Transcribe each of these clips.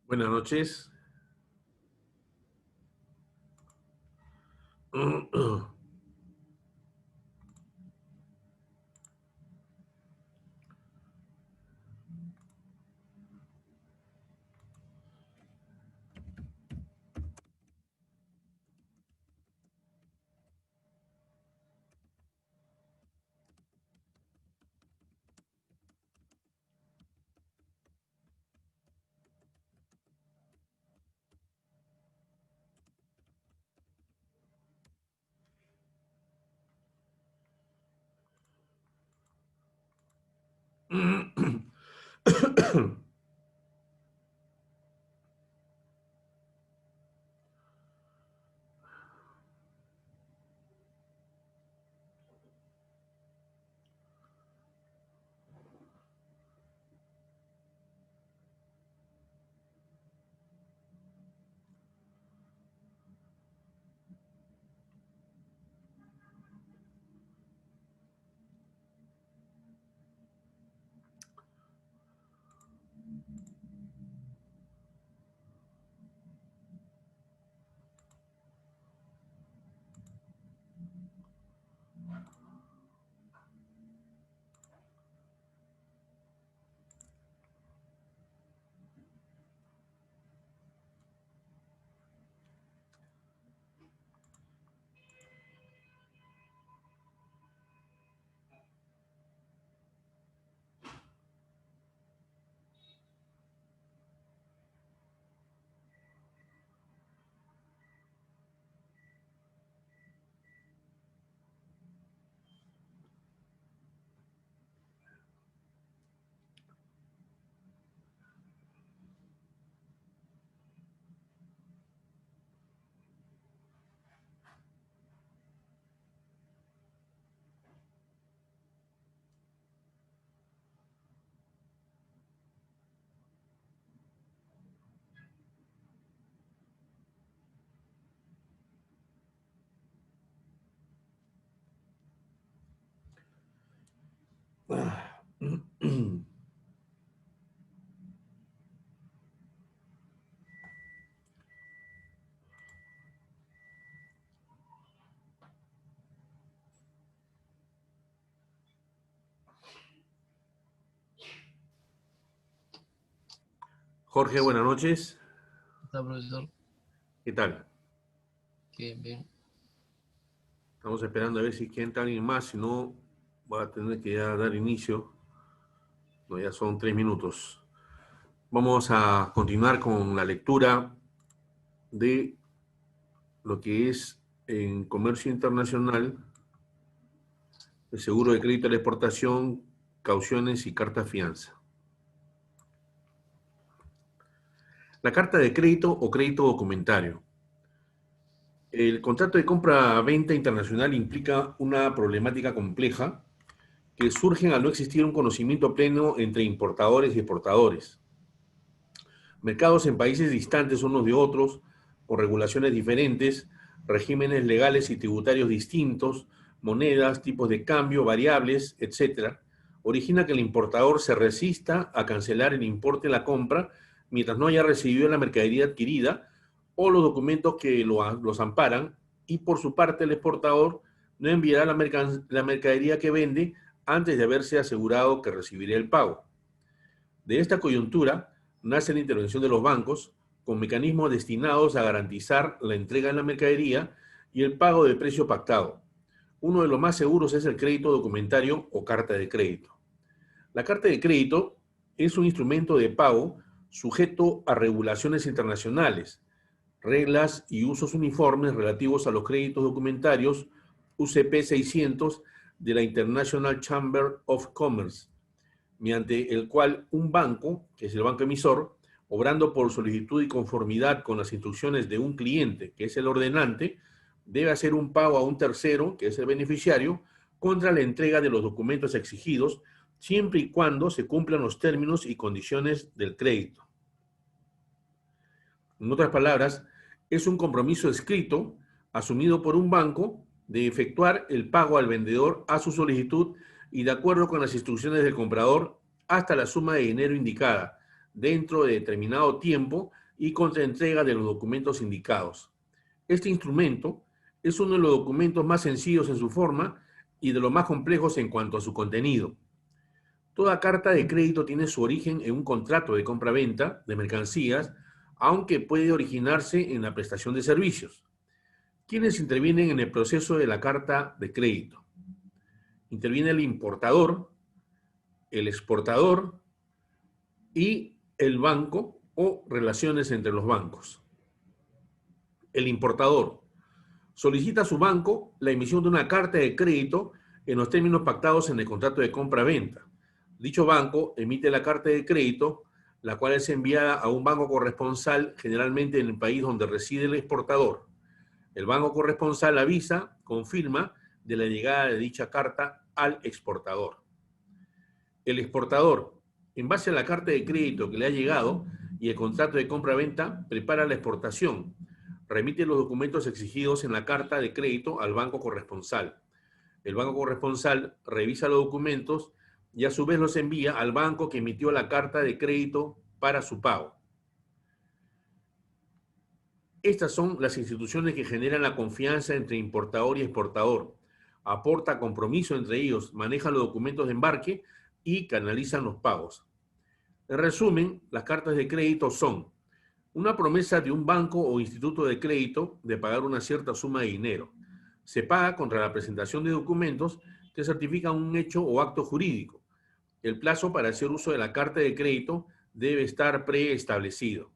Buenas noches. Jorge, buenas noches. Hola, profesor. ¿Qué tal? Bien, bien. Estamos esperando a ver si entra alguien más, si no, voy a tener que ya dar inicio. No, ya son 3 minutos. Vamos a continuar con la lectura de lo que es en comercio internacional, el seguro de crédito a la exportación, cauciones y carta fianza. La carta de crédito o crédito documentario. El contrato de compra-venta internacional implica una problemática compleja que surgen al no existir un conocimiento pleno entre importadores y exportadores. Mercados en países distantes unos de otros, con regulaciones diferentes, regímenes legales y tributarios distintos, monedas, tipos de cambio, variables, etc., origina que el importador se resista a cancelar el importe de la compra mientras no haya recibido la mercadería adquirida o los documentos que los amparan, y por su parte el exportador no enviará la mercadería que vende antes de haberse asegurado que recibiría el pago. De esta coyuntura nace la intervención de los bancos con mecanismos destinados a garantizar la entrega de la mercadería y el pago del precio pactado. Uno de los más seguros es el crédito documentario o carta de crédito. La carta de crédito es un instrumento de pago sujeto a regulaciones internacionales, reglas y usos uniformes relativos a los créditos documentarios UCP 600 de la International Chamber of Commerce, mediante el cual un banco, que es el banco emisor, obrando por solicitud y conformidad con las instrucciones de un cliente, que es el ordenante, debe hacer un pago a un tercero, que es el beneficiario, contra la entrega de los documentos exigidos, siempre y cuando se cumplan los términos y condiciones del crédito. En otras palabras, Es un compromiso escrito asumido por un banco de efectuar el pago al vendedor a su solicitud y de acuerdo con las instrucciones del comprador hasta la suma de dinero indicada dentro de determinado tiempo y contra entrega de los documentos indicados. Este instrumento es uno de los documentos más sencillos en su forma y de los más complejos en cuanto a su contenido. Toda carta de crédito tiene su origen en un contrato de compra-venta de mercancías, aunque puede originarse en la prestación de servicios. ¿Quiénes intervienen en el proceso de la carta de crédito? Interviene el importador, el exportador y el banco o relaciones entre los bancos. El importador solicita a su banco la emisión de una carta de crédito en los términos pactados en el contrato de compra-venta. Dicho banco emite la carta de crédito, la cual es enviada a un banco corresponsal, generalmente en el país donde reside el exportador. El banco corresponsal avisa, confirma de la llegada de dicha carta al exportador. El exportador, en base a la carta de crédito que le ha llegado y el contrato de compra-venta, prepara la exportación. Remite los documentos exigidos en la carta de crédito al banco corresponsal. El banco corresponsal revisa los documentos y a su vez los envía al banco que emitió la carta de crédito para su pago. Estas son las instituciones que generan la confianza entre importador y exportador. Aporta compromiso entre ellos, manejan los documentos de embarque y canalizan los pagos. En resumen, las cartas de crédito son una promesa de un banco o instituto de crédito de pagar una cierta suma de dinero. Se paga contra la presentación de documentos que certifican un hecho o acto jurídico. El plazo para hacer uso de la carta de crédito debe estar preestablecido.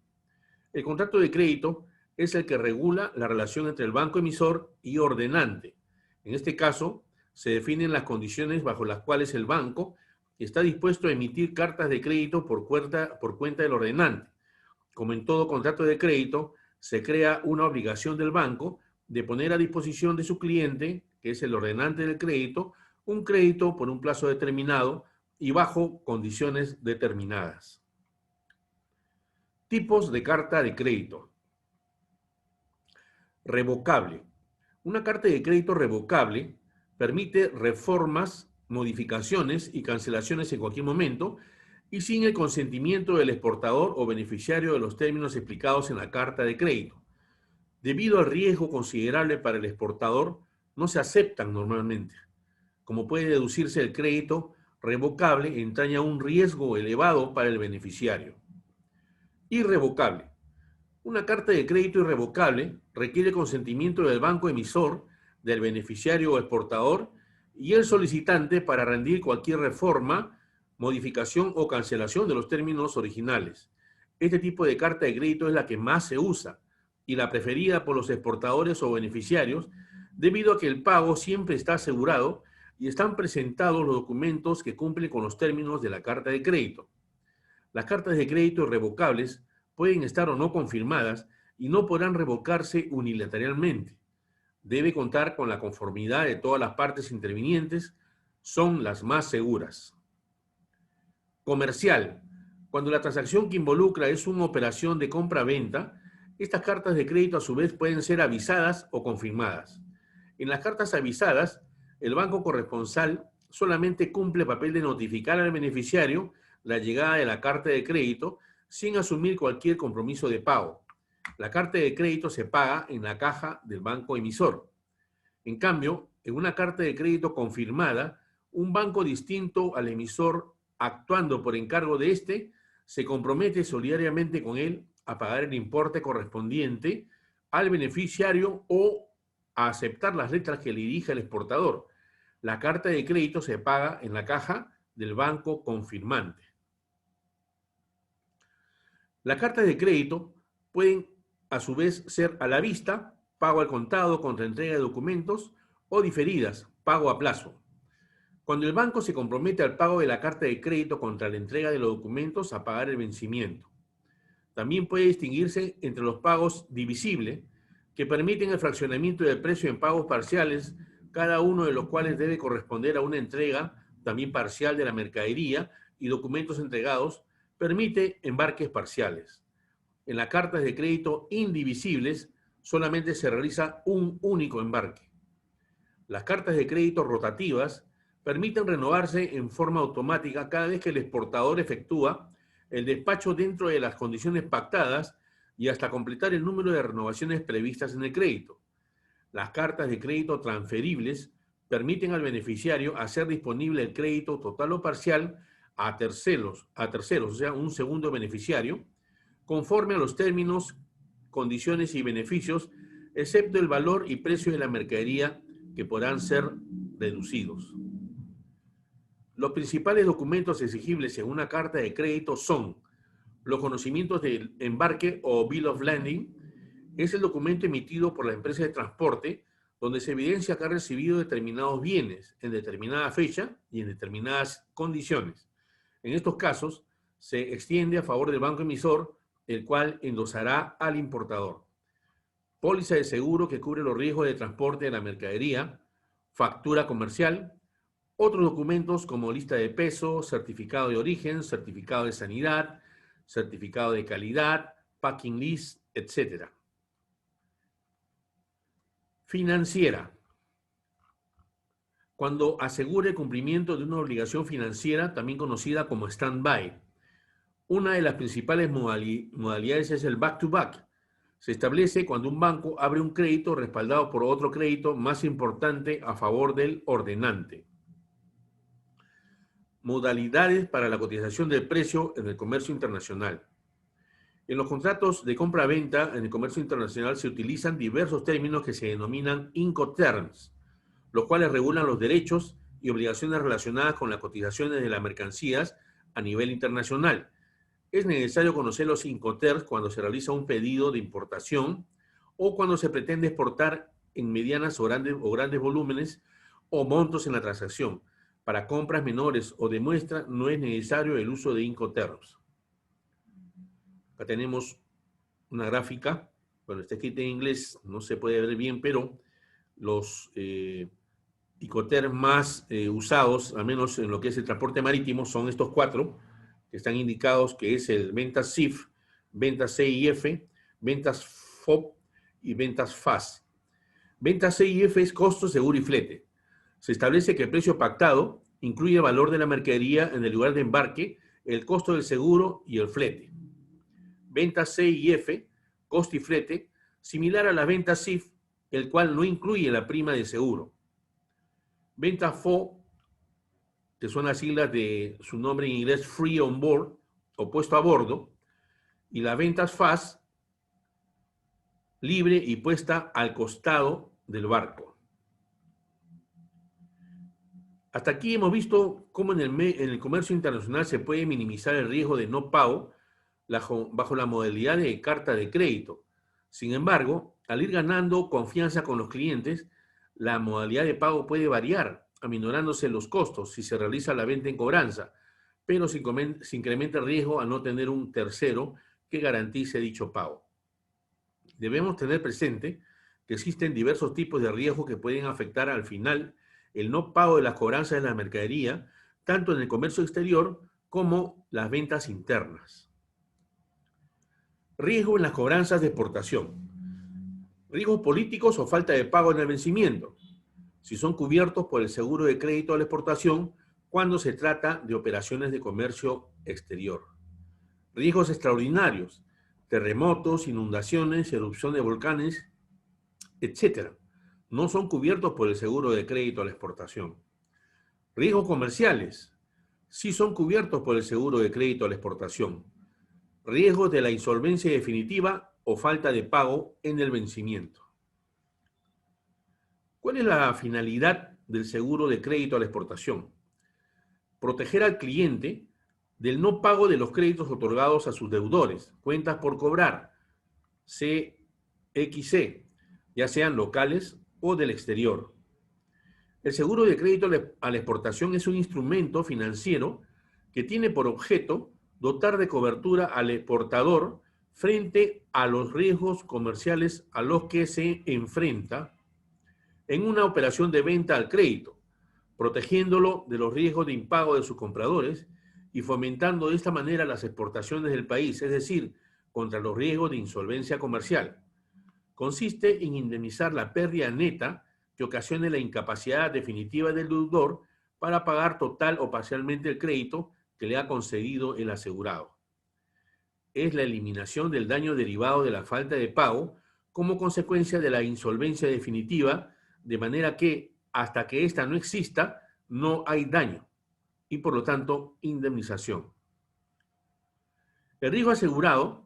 El contrato de crédito es el que regula la relación entre el banco emisor y ordenante. En este caso, se definen las condiciones bajo las cuales el banco está dispuesto a emitir cartas de crédito por cuenta del ordenante. Como en todo contrato de crédito, se crea una obligación del banco de poner a disposición de su cliente, que es el ordenante del crédito, un crédito por un plazo determinado y bajo condiciones determinadas. Tipos de carta de crédito. Revocable. Una carta de crédito revocable permite reformas, modificaciones y cancelaciones en cualquier momento y sin el consentimiento del exportador o beneficiario de los términos explicados en la carta de crédito. Debido al riesgo considerable para el exportador, no se aceptan normalmente. Como puede deducirse, el crédito revocable entraña un riesgo elevado para el beneficiario. Irrevocable. Una carta de crédito irrevocable requiere consentimiento del banco emisor, del beneficiario o exportador y el solicitante para rendir cualquier reforma, modificación o cancelación de los términos originales. Este tipo de carta de crédito es la que más se usa y la preferida por los exportadores o beneficiarios debido a que el pago siempre está asegurado y están presentados los documentos que cumplen con los términos de la carta de crédito. Las cartas de crédito irrevocables pueden estar o no confirmadas y no podrán revocarse unilateralmente. Debe contar con la conformidad de todas las partes intervinientes, son las más seguras. Comercial. Cuando la transacción que involucra es una operación de compra-venta, estas cartas de crédito a su vez pueden ser avisadas o confirmadas. En las cartas avisadas, el banco corresponsal solamente cumple el papel de notificar al beneficiario la llegada de la carta de crédito sin asumir cualquier compromiso de pago. La carta de crédito se paga en la caja del banco emisor. En cambio, en una carta de crédito confirmada, un banco distinto al emisor, actuando por encargo de éste, se compromete solidariamente con él a pagar el importe correspondiente al beneficiario o a aceptar las letras que le dirige el exportador. La carta de crédito se paga en la caja del banco confirmante. Las cartas de crédito pueden a su vez ser a la vista, pago al contado contra entrega de documentos, o diferidas, pago a plazo. Cuando el banco se compromete al pago de la carta de crédito contra la entrega de los documentos a pagar el vencimiento. También puede distinguirse entre los pagos divisibles, que permiten el fraccionamiento del precio en pagos parciales, cada uno de los cuales debe corresponder a una entrega también parcial de la mercadería y documentos entregados, permite embarques parciales. En las cartas de crédito indivisibles solamente se realiza un único embarque. Las cartas de crédito rotativas permiten renovarse en forma automática cada vez que el exportador efectúa el despacho dentro de las condiciones pactadas y hasta completar el número de renovaciones previstas en el crédito. Las cartas de crédito transferibles permiten al beneficiario hacer disponible el crédito total o parcial a terceros, o sea, un segundo beneficiario, conforme a los términos, condiciones y beneficios, excepto el valor y precio de la mercadería que podrán ser reducidos. Los principales documentos exigibles en una carta de crédito son los conocimientos del embarque o Bill of Lading. Es el documento emitido por la empresa de transporte donde se evidencia que ha recibido determinados bienes en determinada fecha y en determinadas condiciones. En estos casos, se extiende a favor del banco emisor, el cual endosará al importador. Póliza de seguro que cubre los riesgos de transporte de la mercadería, factura comercial, otros documentos como lista de peso, certificado de origen, certificado de sanidad, certificado de calidad, packing list, etc. Financiera. Cuando asegure el cumplimiento de una obligación financiera, también conocida como stand-by. Una de las principales modalidades es el back-to-back. Se establece cuando un banco abre un crédito respaldado por otro crédito más importante a favor del ordenante. Modalidades para la cotización del precio en el comercio internacional. En los contratos de compra-venta en el comercio internacional se utilizan diversos términos que se denominan Incoterms, los cuales regulan los derechos y obligaciones relacionadas con las cotizaciones de las mercancías a nivel internacional. Es necesario conocer los Incoterms cuando se realiza un pedido de importación o cuando se pretende exportar en medianas o grandes volúmenes o montos en la transacción. Para compras menores o de muestra no es necesario el uso de Incoterms. Acá tenemos una gráfica, bueno, está escrita en inglés, no se puede ver bien, pero los Incoterms más usados, al menos en lo que es el transporte marítimo, son estos cuatro, que están indicados, que es el ventas CIF, ventas CIF, ventas FOB y ventas FAS. Ventas CIF es costo, seguro y flete. Se establece que el precio pactado incluye el valor de la mercadería en el lugar de embarque, el costo del seguro y el flete. Ventas CIF, costo y flete, similar a la venta CIF, el cual no incluye la prima de seguro. Venta FO, que son las siglas de su nombre en inglés, Free on Board, o puesto a bordo, y las ventas FAS, libre y puesta al costado del barco. Hasta aquí hemos visto cómo en el comercio internacional se puede minimizar el riesgo de no pago bajo la modalidad de carta de crédito. Sin embargo, al ir ganando confianza con los clientes, la modalidad de pago puede variar, aminorándose los costos si se realiza la venta en cobranza, pero se incrementa el riesgo a no tener un tercero que garantice dicho pago. Debemos tener presente que existen diversos tipos de riesgos que pueden afectar al final el no pago de las cobranzas de la mercadería, tanto en el comercio exterior como las ventas internas. Riesgo en las cobranzas de exportación. Riesgos políticos o falta de pago en el vencimiento, si son cubiertos por el seguro de crédito a la exportación cuando se trata de operaciones de comercio exterior. Riesgos extraordinarios, terremotos, inundaciones, erupción de volcanes, etc. No son cubiertos por el seguro de crédito a la exportación. Riesgos comerciales, sí son cubiertos por el seguro de crédito a la exportación. Riesgos de la insolvencia definitiva o falta de pago en el vencimiento. ¿Cuál es la finalidad del seguro de crédito a la exportación? Proteger al cliente del no pago de los créditos otorgados a sus deudores, cuentas por cobrar, CXC, ya sean locales o del exterior. El seguro de crédito a la exportación es un instrumento financiero que tiene por objeto dotar de cobertura al exportador frente a los riesgos comerciales a los que se enfrenta en una operación de venta al crédito, protegiéndolo de los riesgos de impago de sus compradores y fomentando de esta manera las exportaciones del país, es decir, contra los riesgos de insolvencia comercial. Consiste en indemnizar la pérdida neta que ocasione la incapacidad definitiva del deudor para pagar total o parcialmente el crédito que le ha concedido el asegurado. Es la eliminación del daño derivado de la falta de pago como consecuencia de la insolvencia definitiva, de manera que hasta que ésta no exista, no hay daño y por lo tanto indemnización. El riesgo asegurado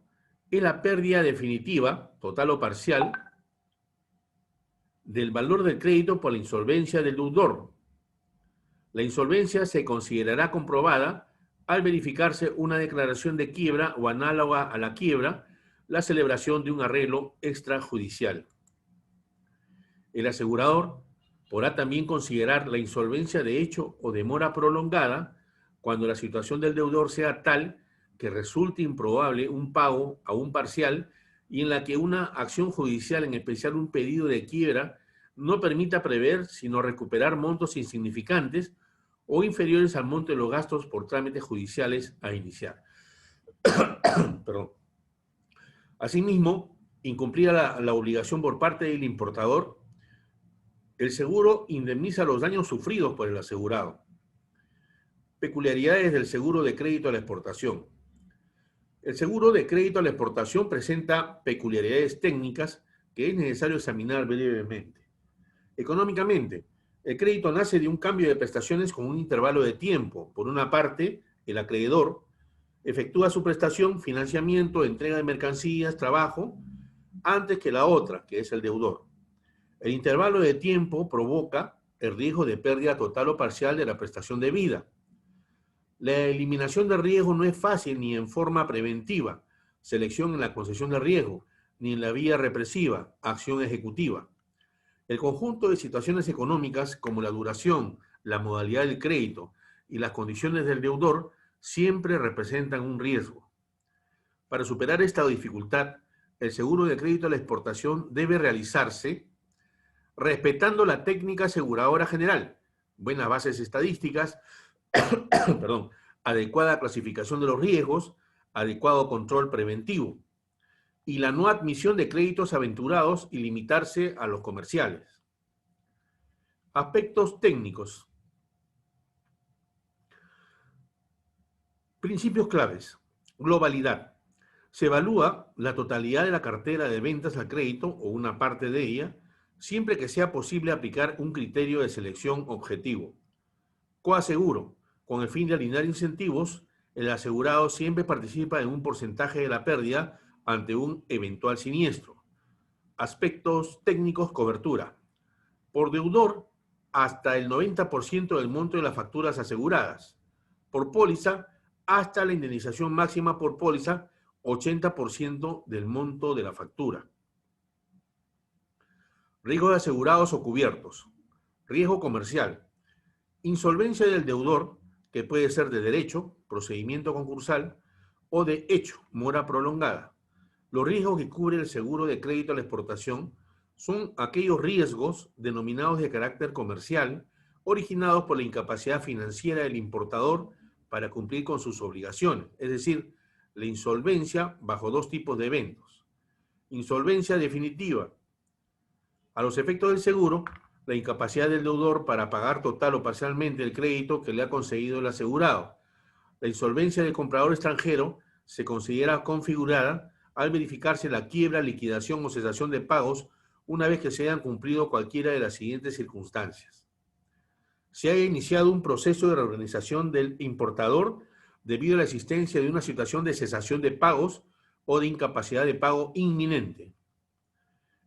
es la pérdida definitiva, total o parcial, del valor del crédito por la insolvencia del deudor. La insolvencia se considerará comprobada al verificarse una declaración de quiebra o análoga a la quiebra, la celebración de un arreglo extrajudicial. El asegurador podrá también considerar la insolvencia de hecho o demora prolongada cuando la situación del deudor sea tal que resulte improbable un pago aún parcial y en la que una acción judicial, en especial un pedido de quiebra, no permita prever sino recuperar montos insignificantes o inferiores al monto de los gastos por trámites judiciales a iniciar. Perdón. Asimismo, incumplida la obligación por parte del importador, el seguro indemniza los daños sufridos por el asegurado. Peculiaridades del seguro de crédito a la exportación. El seguro de crédito a la exportación presenta peculiaridades técnicas que es necesario examinar brevemente. Económicamente, el crédito nace de un cambio de prestaciones con un intervalo de tiempo. Por una parte, el acreedor efectúa su prestación, financiamiento, entrega de mercancías, trabajo, antes que la otra, que es el deudor. El intervalo de tiempo provoca el riesgo de pérdida total o parcial de la prestación debida. La eliminación de riesgo no es fácil ni en forma preventiva, selección en la concesión de riesgo, ni en la vía represiva, acción ejecutiva. El conjunto de situaciones económicas, como la duración, la modalidad del crédito y las condiciones del deudor, siempre representan un riesgo. Para superar esta dificultad, el seguro de crédito a la exportación debe realizarse respetando la técnica aseguradora general, buenas bases estadísticas, perdón, adecuada clasificación de los riesgos, adecuado control preventivo y la no admisión de créditos aventurados y limitarse a los comerciales. Aspectos técnicos. Principios claves. Globalidad. Se evalúa la totalidad de la cartera de ventas al crédito o una parte de ella, siempre que sea posible aplicar un criterio de selección objetivo. Coaseguro. Con el fin de alinear incentivos, el asegurado siempre participa en un porcentaje de la pérdida ante un eventual siniestro. Aspectos técnicos, cobertura. Por deudor, hasta el 90% del monto de las facturas aseguradas. Por póliza, hasta la indemnización máxima por póliza, 80% del monto de la factura. Riesgos de asegurados o cubiertos. Riesgo comercial. Insolvencia del deudor, que puede ser de derecho, procedimiento concursal, o de hecho, mora prolongada. Los riesgos que cubre el seguro de crédito a la exportación son aquellos riesgos denominados de carácter comercial, originados por la incapacidad financiera del importador para cumplir con sus obligaciones, es decir, la insolvencia bajo dos tipos de eventos. Insolvencia definitiva. A los efectos del seguro, la incapacidad del deudor para pagar total o parcialmente el crédito que le ha concedido el asegurado. La insolvencia del comprador extranjero se considera configurada al verificarse la quiebra, liquidación o cesación de pagos una vez que se hayan cumplido cualquiera de las siguientes circunstancias. Se haya iniciado un proceso de reorganización del importador debido a la existencia de una situación de cesación de pagos o de incapacidad de pago inminente.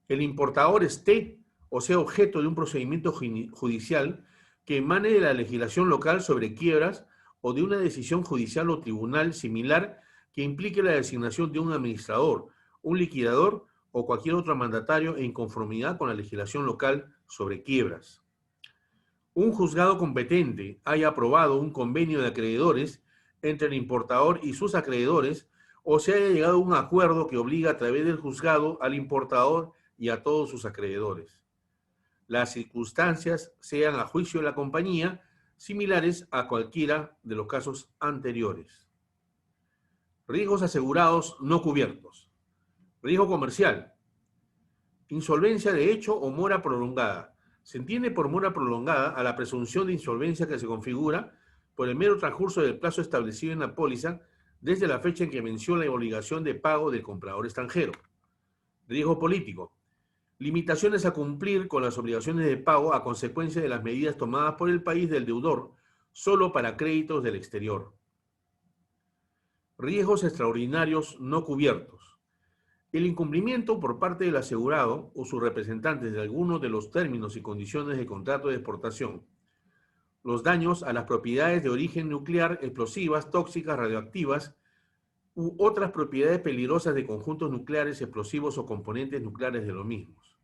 El importador esté o sea objeto de un procedimiento judicial que emane de la legislación local sobre quiebras o de una decisión judicial o tribunal similar que implique la designación de un administrador, un liquidador o cualquier otro mandatario en conformidad con la legislación local sobre quiebras. Un juzgado competente haya aprobado un convenio de acreedores entre el importador y sus acreedores o se haya llegado a un acuerdo que obliga a través del juzgado al importador y a todos sus acreedores. Las circunstancias sean a juicio de la compañía similares a cualquiera de los casos anteriores. Riesgos asegurados no cubiertos. Riesgo comercial. Insolvencia de hecho o mora prolongada. Se entiende por mora prolongada a la presunción de insolvencia que se configura por el mero transcurso del plazo establecido en la póliza desde la fecha en que venció la obligación de pago del comprador extranjero. Riesgo político. Limitaciones a cumplir con las obligaciones de pago a consecuencia de las medidas tomadas por el país del deudor solo para créditos del exterior. Riesgos extraordinarios no cubiertos. El incumplimiento por parte del asegurado o sus representantes de alguno de los términos y condiciones del contrato de exportación. Los daños a las propiedades de origen nuclear, explosivas, tóxicas, radioactivas u otras propiedades peligrosas de conjuntos nucleares, explosivos o componentes nucleares de los mismos.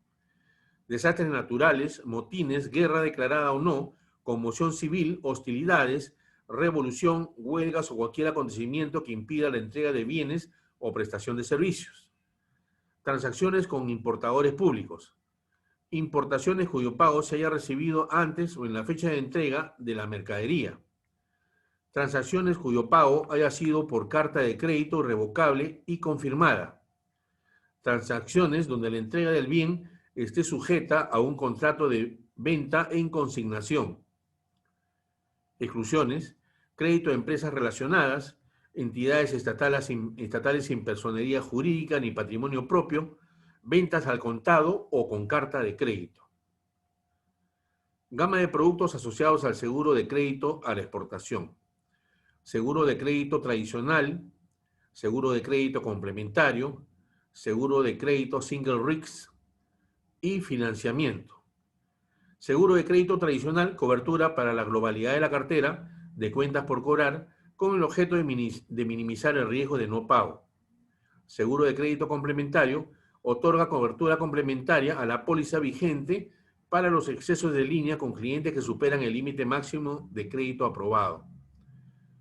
Desastres naturales, motines, guerra declarada o no, conmoción civil, hostilidades, revolución, huelgas o cualquier acontecimiento que impida la entrega de bienes o prestación de servicios. Transacciones con importadores públicos. Importaciones cuyo pago se haya recibido antes o en la fecha de entrega de la mercadería. Transacciones cuyo pago haya sido por carta de crédito revocable y confirmada. Transacciones donde la entrega del bien esté sujeta a un contrato de venta en consignación. Exclusiones: crédito a empresas relacionadas, entidades estatales sin personería jurídica ni patrimonio propio, ventas al contado o con carta de crédito. Gama de productos asociados al seguro de crédito a la exportación. Seguro de crédito tradicional, seguro de crédito complementario, seguro de crédito single risk y financiamiento. Seguro de crédito tradicional, cobertura para la globalidad de la cartera de cuentas por cobrar con el objeto de minimizar el riesgo de no pago. Seguro de crédito complementario, otorga cobertura complementaria a la póliza vigente para los excesos de línea con clientes que superan el límite máximo de crédito aprobado.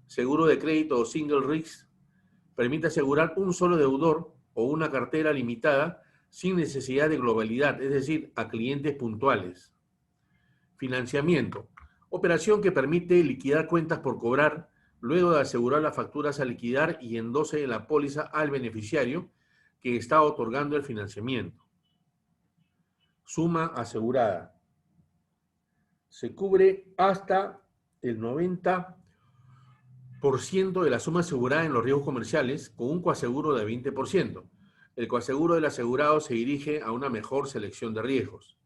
Seguro de crédito o single risk permite asegurar un solo deudor o una cartera limitada sin necesidad de globalidad, es decir, a clientes puntuales. Financiamiento. Operación que permite liquidar cuentas por cobrar luego de asegurar las facturas a liquidar y endose de la póliza al beneficiario que está otorgando el financiamiento. Suma asegurada. Se cubre hasta el 90% de la suma asegurada en los riesgos comerciales con un coaseguro de 20%. El coaseguro del asegurado se dirige a una mejor selección de riesgos.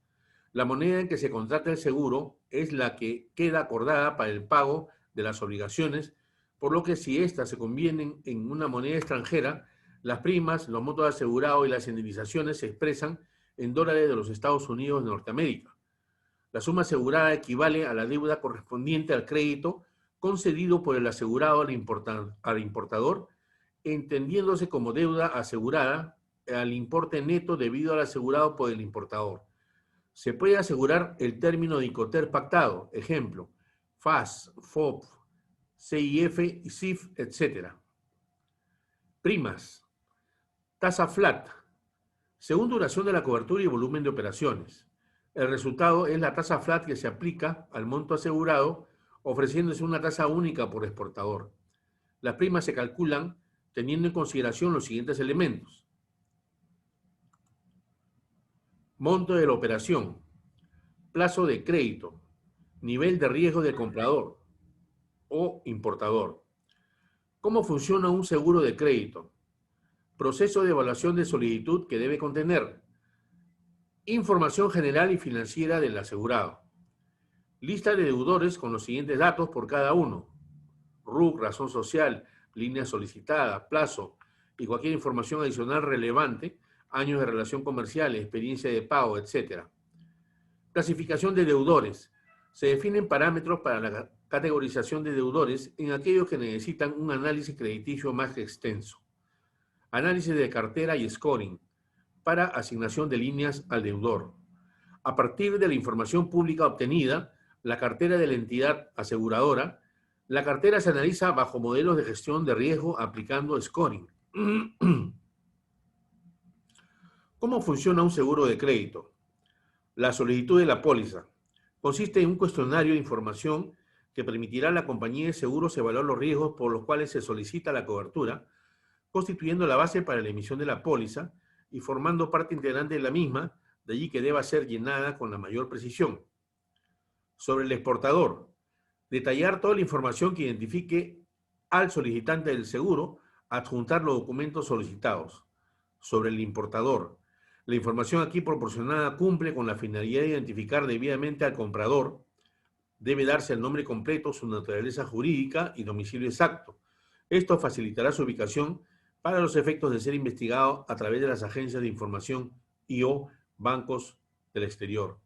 La moneda en que se contrata el seguro es la que queda acordada para el pago de las obligaciones, por lo que si éstas se convienen en una moneda extranjera, las primas, los montos asegurados y las indemnizaciones se expresan en dólares de los Estados Unidos de Norteamérica. La suma asegurada equivale a la deuda correspondiente al crédito concedido por el asegurado al importador, entendiéndose como deuda asegurada al importe neto debido al asegurado por el importador. Se puede asegurar el término de Incoterm pactado, ejemplo, FAS, FOB, CIF, CIF, etc. Primas. Tasa flat. Según duración de la cobertura y volumen de operaciones. El resultado es la tasa flat que se aplica al monto asegurado, ofreciéndose una tasa única por exportador. Las primas se calculan teniendo en consideración los siguientes elementos. Monto de la operación, plazo de crédito, nivel de riesgo del comprador o importador. ¿Cómo funciona un seguro de crédito? Proceso de evaluación de solicitud que debe contener información general y financiera del asegurado. Lista de deudores con los siguientes datos por cada uno. RUC, razón social, línea solicitada, plazo y cualquier información adicional relevante, años de relación comercial, experiencia de pago, etc. Clasificación de deudores. Se definen parámetros para la categorización de deudores en aquellos que necesitan un análisis crediticio más extenso. Análisis de cartera y scoring para asignación de líneas al deudor. A partir de la información pública obtenida, la cartera de la entidad aseguradora, la cartera se analiza bajo modelos de gestión de riesgo aplicando scoring. ¿Cómo funciona un seguro de crédito? La solicitud de la póliza consiste en un cuestionario de información que permitirá a la compañía de seguros evaluar los riesgos por los cuales se solicita la cobertura, constituyendo la base para la emisión de la póliza y formando parte integrante de la misma de allí que deba ser llenada con la mayor precisión. Sobre el exportador, detallar toda la información que identifique al solicitante del seguro, adjuntar los documentos solicitados. Sobre el importador, la información aquí proporcionada cumple con la finalidad de identificar debidamente al comprador. Debe darse el nombre completo, su naturaleza jurídica y domicilio exacto. Esto facilitará su ubicación para los efectos de ser investigado a través de las agencias de información y/o bancos del exterior.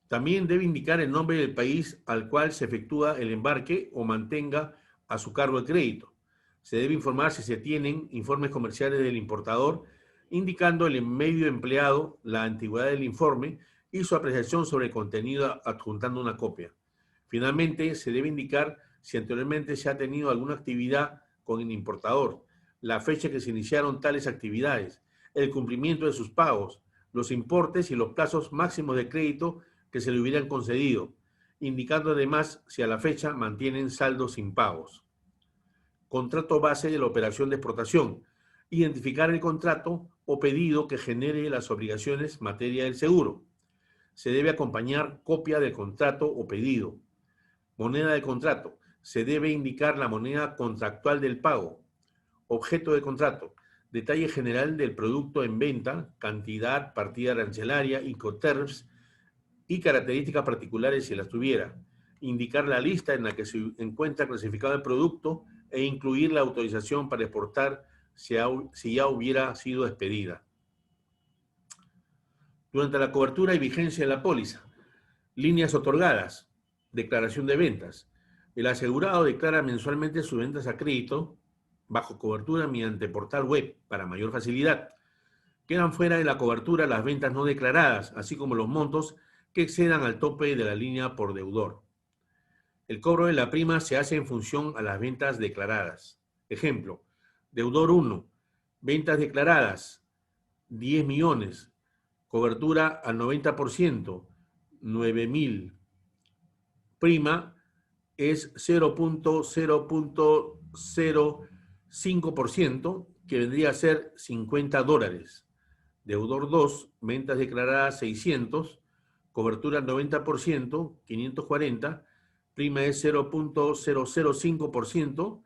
También debe indicar el nombre del país al cual se efectúa el embarque o mantenga a su cargo el crédito. Se debe informar si se tienen informes comerciales del importador, indicando el medio empleado, la antigüedad del informe y su apreciación sobre el contenido adjuntando una copia. Finalmente, se debe indicar si anteriormente se ha tenido alguna actividad con el importador, la fecha que se iniciaron tales actividades, el cumplimiento de sus pagos, los importes y los plazos máximos de crédito que se le hubieran concedido, indicando además si a la fecha mantienen saldos sin pagos. Contrato base de la operación de exportación. Identificar el contrato o pedido que genere las obligaciones en materia del seguro. Se debe acompañar copia del contrato o pedido. Moneda de contrato. Se debe indicar la moneda contractual del pago. Objeto de contrato. Detalle general del producto en venta, cantidad, partida arancelaria, Incoterms y características particulares si las tuviera. Indicar la lista en la que se encuentra clasificado el producto e incluir la autorización para exportar si ya hubiera sido expedida. Durante la cobertura y vigencia de la póliza, líneas otorgadas, declaración de ventas. El asegurado declara mensualmente sus ventas a crédito bajo cobertura mediante portal web para mayor facilidad. Quedan fuera de la cobertura las ventas no declaradas, así como los montos que excedan al tope de la línea por deudor. El cobro de la prima se hace en función a las ventas declaradas. Ejemplo, deudor 1, ventas declaradas, 10 millones, cobertura al 90%, 9.000. Prima es 0.05%, que vendría a ser $50. Deudor 2, ventas declaradas 600, cobertura al 90%, 540, prima es 0.005%,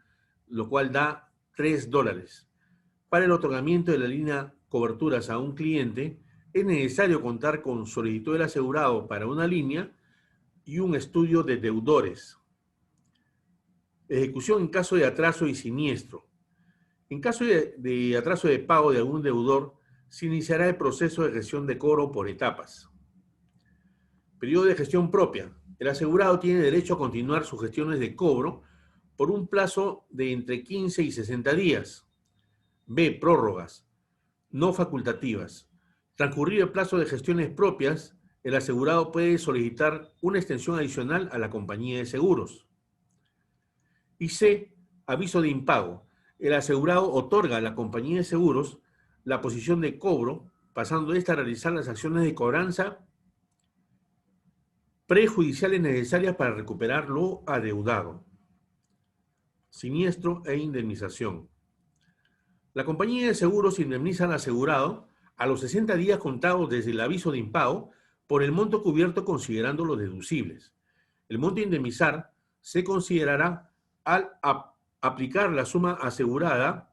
lo cual da $3. Para el otorgamiento de la línea coberturas a un cliente, es necesario contar con solicitud del asegurado para una línea y un estudio de deudores. Ejecución en caso de atraso y siniestro. En caso de atraso de pago de algún deudor, se iniciará el proceso de gestión de cobro por etapas. Periodo de gestión propia. El asegurado tiene derecho a continuar sus gestiones de cobro por un plazo de entre 15 y 60 días. B. Prórrogas. No facultativas. Transcurrido el plazo de gestiones propias, el asegurado puede solicitar una extensión adicional a la compañía de seguros. Y C. Aviso de impago. El asegurado otorga a la compañía de seguros la posición de cobro, pasando esta a realizar las acciones de cobranza prejudiciales necesarias para recuperar lo adeudado. Siniestro e indemnización. La compañía de seguros indemniza al asegurado a los 60 días contados desde el aviso de impago por el monto cubierto considerando los deducibles. El monto a indemnizar se considerará al aplicar la suma asegurada,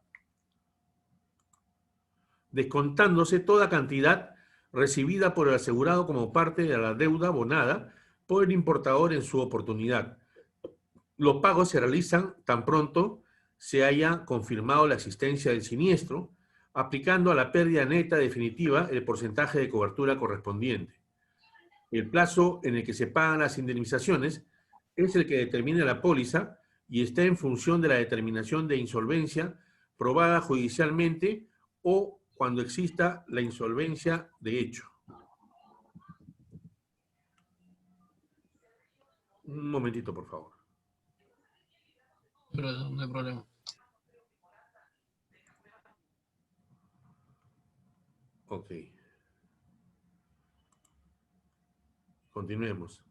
descontándose toda cantidad recibida por el asegurado como parte de la deuda abonada por el importador en su oportunidad. Los pagos se realizan tan pronto se haya confirmado la existencia del siniestro, aplicando a la pérdida neta definitiva el porcentaje de cobertura correspondiente. El plazo en el que se pagan las indemnizaciones es el que determina la póliza y está en función de la determinación de insolvencia probada judicialmente o cuando exista la insolvencia de hecho. Un momentito, por favor. Pero no hay problema. Ok. Continuemos.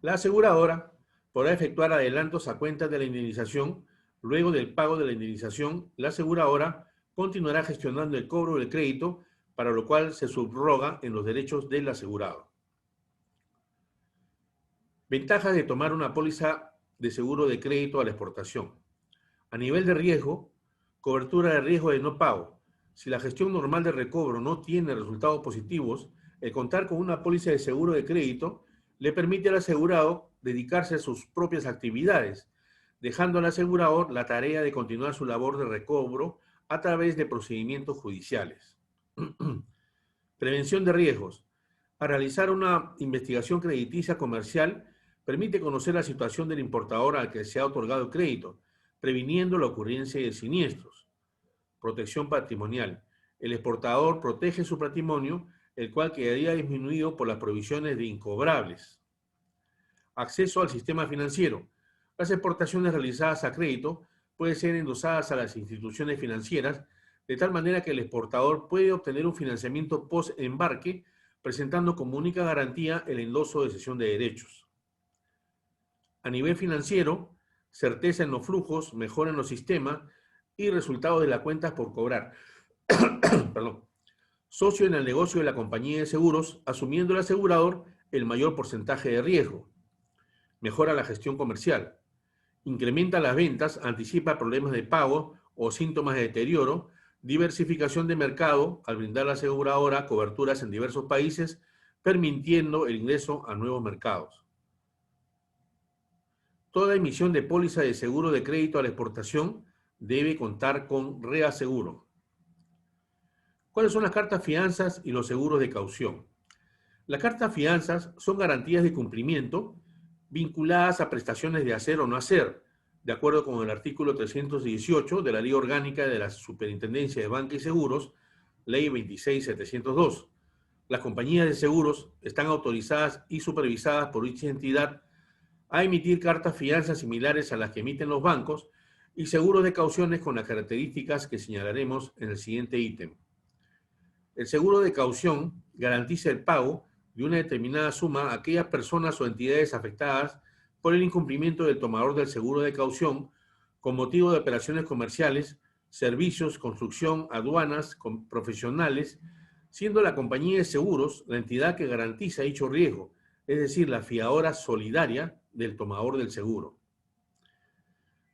La aseguradora podrá efectuar adelantos a cuenta de la indemnización. Luego del pago de la indemnización, la aseguradora continuará gestionando el cobro del crédito para lo cual se subroga en los derechos del asegurado. Ventajas de tomar una póliza de seguro de crédito a la exportación. A nivel de riesgo, cobertura de riesgo de no pago. Si la gestión normal de recobro no tiene resultados positivos, el contar con una póliza de seguro de crédito le permite al asegurado dedicarse a sus propias actividades, dejando al asegurador la tarea de continuar su labor de recobro a través de procedimientos judiciales. Prevención de riesgos. Al realizar una investigación crediticia comercial, permite conocer la situación del importador al que se ha otorgado el crédito, previniendo la ocurrencia de siniestros. Protección patrimonial. El exportador protege su patrimonio, el cual quedaría disminuido por las provisiones de incobrables. Acceso al sistema financiero. Las exportaciones realizadas a crédito pueden ser endosadas a las instituciones financieras, de tal manera que el exportador puede obtener un financiamiento post-embarque, presentando como única garantía el endoso de cesión de derechos. A nivel financiero, certeza en los flujos, mejora en los sistemas y resultados de las cuentas por cobrar. Perdón. Socio en el negocio de la compañía de seguros, asumiendo el asegurador el mayor porcentaje de riesgo. Mejora la gestión comercial. Incrementa las ventas, anticipa problemas de pago o síntomas de deterioro. Diversificación de mercado al brindar a la aseguradora coberturas en diversos países, permitiendo el ingreso a nuevos mercados. Toda emisión de póliza de seguro de crédito a la exportación debe contar con reaseguro. ¿Cuáles son las cartas fianzas y los seguros de caución? Las cartas fianzas son garantías de cumplimiento vinculadas a prestaciones de hacer o no hacer, de acuerdo con el artículo 318 de la Ley Orgánica de la Superintendencia de Banca y Seguros, Ley 26702. Las compañías de seguros están autorizadas y supervisadas por dicha entidad a emitir cartas fianzas similares a las que emiten los bancos y seguros de cauciones con las características que señalaremos en el siguiente ítem. El seguro de caución garantiza el pago de una determinada suma a aquellas personas o entidades afectadas por el incumplimiento del tomador del seguro de caución con motivo de operaciones comerciales, servicios, construcción, aduanas, profesionales, siendo la compañía de seguros la entidad que garantiza dicho riesgo, es decir, la fiadora solidaria del tomador del seguro.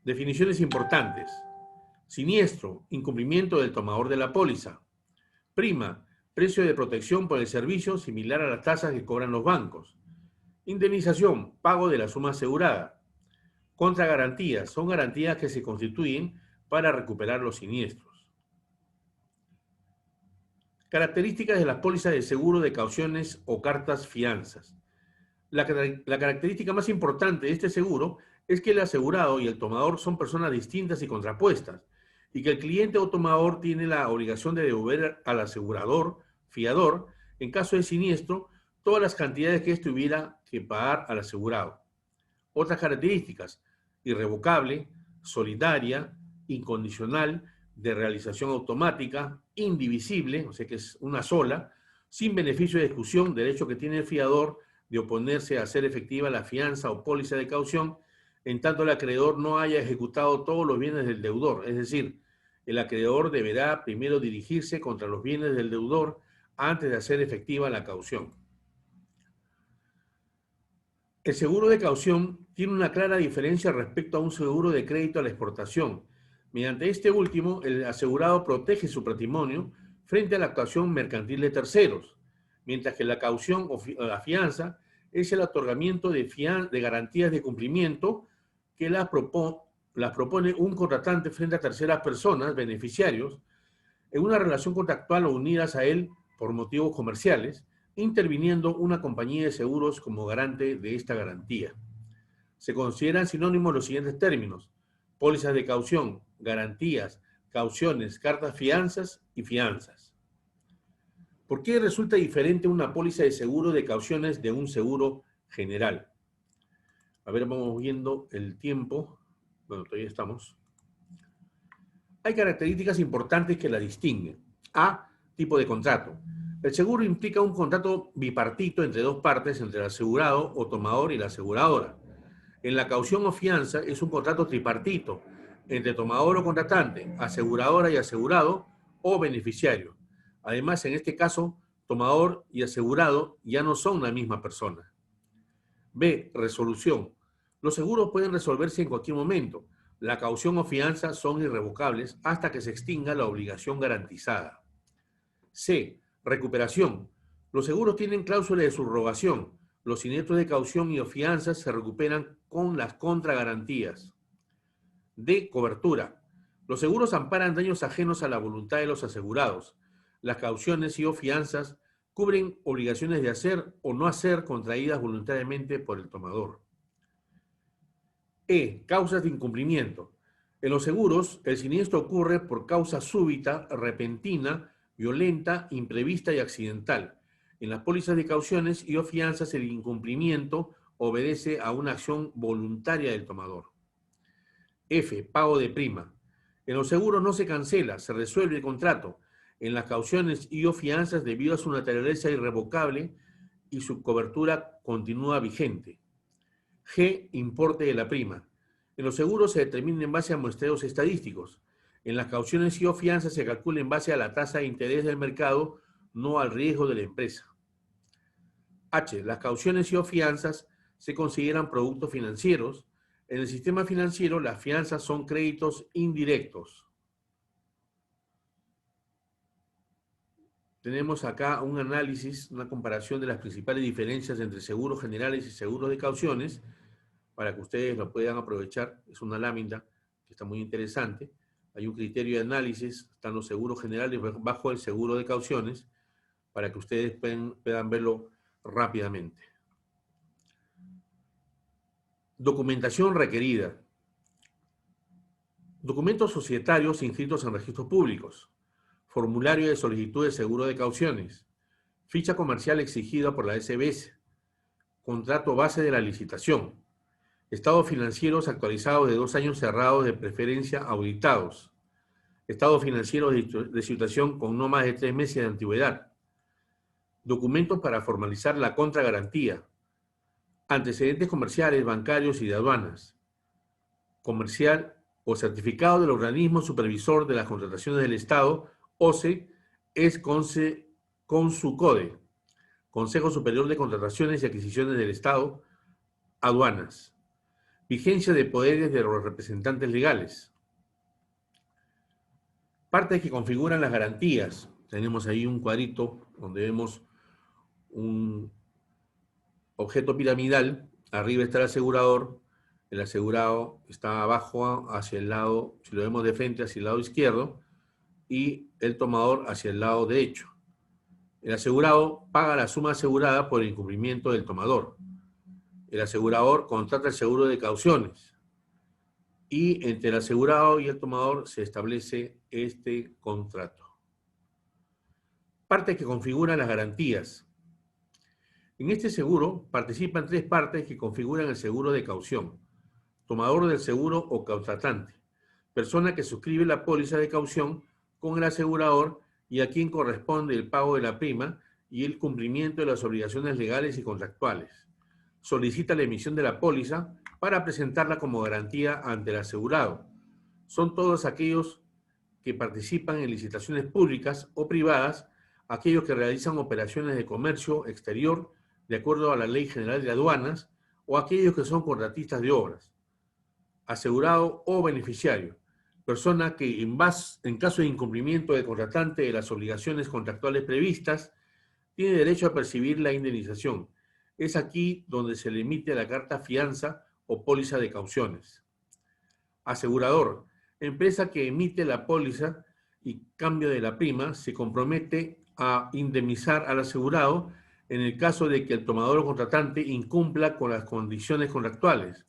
Definiciones importantes. Siniestro, incumplimiento del tomador de la póliza. Prima, precio de protección por el servicio similar a las tasas que cobran los bancos. Indemnización, pago de la suma asegurada. Contragarantías, son garantías que se constituyen para recuperar los siniestros. Características de las pólizas de seguro de cauciones o cartas fianzas. La característica más importante de este seguro es que el asegurado y el tomador son personas distintas y contrapuestas, y que el cliente o tomador tiene la obligación de devolver al asegurador, fiador, en caso de siniestro, todas las cantidades que éste hubiera que pagar al asegurado. Otras características: irrevocable, solidaria, incondicional, de realización automática, indivisible, o sea que es una sola, sin beneficio de ejecución, derecho que tiene el fiador de oponerse a hacer efectiva la fianza o póliza de caución, en tanto el acreedor no haya ejecutado todos los bienes del deudor. Es decir, el acreedor deberá primero dirigirse contra los bienes del deudor antes de hacer efectiva la caución. El seguro de caución tiene una clara diferencia respecto a un seguro de crédito a la exportación. Mediante este último, el asegurado protege su patrimonio frente a la actuación mercantil de terceros, mientras que la caución o la fianza es el otorgamiento de garantías de cumplimiento que las propone un contratante frente a terceras personas, beneficiarios, en una relación contractual o unidas a él por motivos comerciales, interviniendo una compañía de seguros como garante de esta garantía. Se consideran sinónimos los siguientes términos: pólizas de caución, garantías, cauciones, cartas fianzas y fianzas. ¿Por qué resulta diferente una póliza de seguro de cauciones de un seguro general? A ver, vamos viendo el tiempo. Bueno, todavía estamos. Hay características importantes que la distinguen. A, tipo de contrato. El seguro implica un contrato bipartito entre dos partes, entre el asegurado o tomador y la aseguradora. En la caución o fianza es un contrato tripartito, entre tomador o contratante, aseguradora y asegurado o beneficiario. Además, en este caso, tomador y asegurado ya no son la misma persona. B. Resolución. Los seguros pueden resolverse en cualquier momento. La caución o fianza son irrevocables hasta que se extinga la obligación garantizada. C. Recuperación. Los seguros tienen cláusula de subrogación. Los siniestros de caución y o fianzas se recuperan con las contragarantías. D. Cobertura. Los seguros amparan daños ajenos a la voluntad de los asegurados. Las cauciones y o fianzas cubren obligaciones de hacer o no hacer contraídas voluntariamente por el tomador. E. Causas de incumplimiento. En los seguros, el siniestro ocurre por causa súbita, repentina, violenta, imprevista y accidental. En las pólizas de cauciones y o fianzas, el incumplimiento obedece a una acción voluntaria del tomador. F. Pago de prima. En los seguros no se cancela, se resuelve el contrato. En las cauciones y o fianzas, debido a su naturaleza irrevocable y su cobertura continúa vigente. G. Importe de la prima. En los seguros se determina en base a muestreos estadísticos. En las cauciones y o fianzas se calcula en base a la tasa de interés del mercado, no al riesgo de la empresa. H. Las cauciones y o fianzas se consideran productos financieros. En el sistema financiero, las fianzas son créditos indirectos. Tenemos acá un análisis, una comparación de las principales diferencias entre seguros generales y seguros de cauciones, para que ustedes lo puedan aprovechar. Es una lámina que está muy interesante. Hay un criterio de análisis, están los seguros generales bajo el seguro de cauciones, para que ustedes puedan verlo rápidamente. Documentación requerida. Documentos societarios inscritos en registros públicos. Formulario de solicitud de seguro de cauciones. Ficha comercial exigida por la SBS. Contrato base de la licitación. Estados financieros actualizados de 2 años cerrados, de preferencia auditados. Estados financieros de situación con no más de 3 meses de antigüedad. Documentos para formalizar la contragarantía. Antecedentes comerciales, bancarios y de aduanas. Comercial o certificado del organismo supervisor de las contrataciones del Estado, OCE, es con su CODE, Consejo Superior de Contrataciones y Adquisiciones del Estado, aduanas. Vigencia de poderes de los representantes legales. Partes que configuran las garantías. Tenemos ahí un cuadrito donde vemos un objeto piramidal. Arriba está el asegurado está abajo hacia el lado, si lo vemos de frente, hacia el lado izquierdo, y el tomador hacia el lado derecho. El asegurado paga la suma asegurada por el incumplimiento del tomador. El asegurador contrata el seguro de cauciones y entre el asegurado y el tomador se establece este contrato. Partes que configuran las garantías. En este seguro participan 3 partes que configuran el seguro de caución: tomador del seguro o contratante, persona que suscribe la póliza de caución con el asegurador y a quien corresponde el pago de la prima y el cumplimiento de las obligaciones legales y contractuales. Solicita la emisión de la póliza para presentarla como garantía ante el asegurado. Son todos aquellos que participan en licitaciones públicas o privadas, aquellos que realizan operaciones de comercio exterior de acuerdo a la Ley General de Aduanas, o aquellos que son contratistas de obras. Asegurado o beneficiario, persona que en caso de incumplimiento del contratante de las obligaciones contractuales previstas, tiene derecho a percibir la indemnización. Es aquí donde se le emite la carta fianza o póliza de cauciones. Asegurador, empresa que emite la póliza y cambio de la prima, se compromete a indemnizar al asegurado en el caso de que el tomador o contratante incumpla con las condiciones contractuales.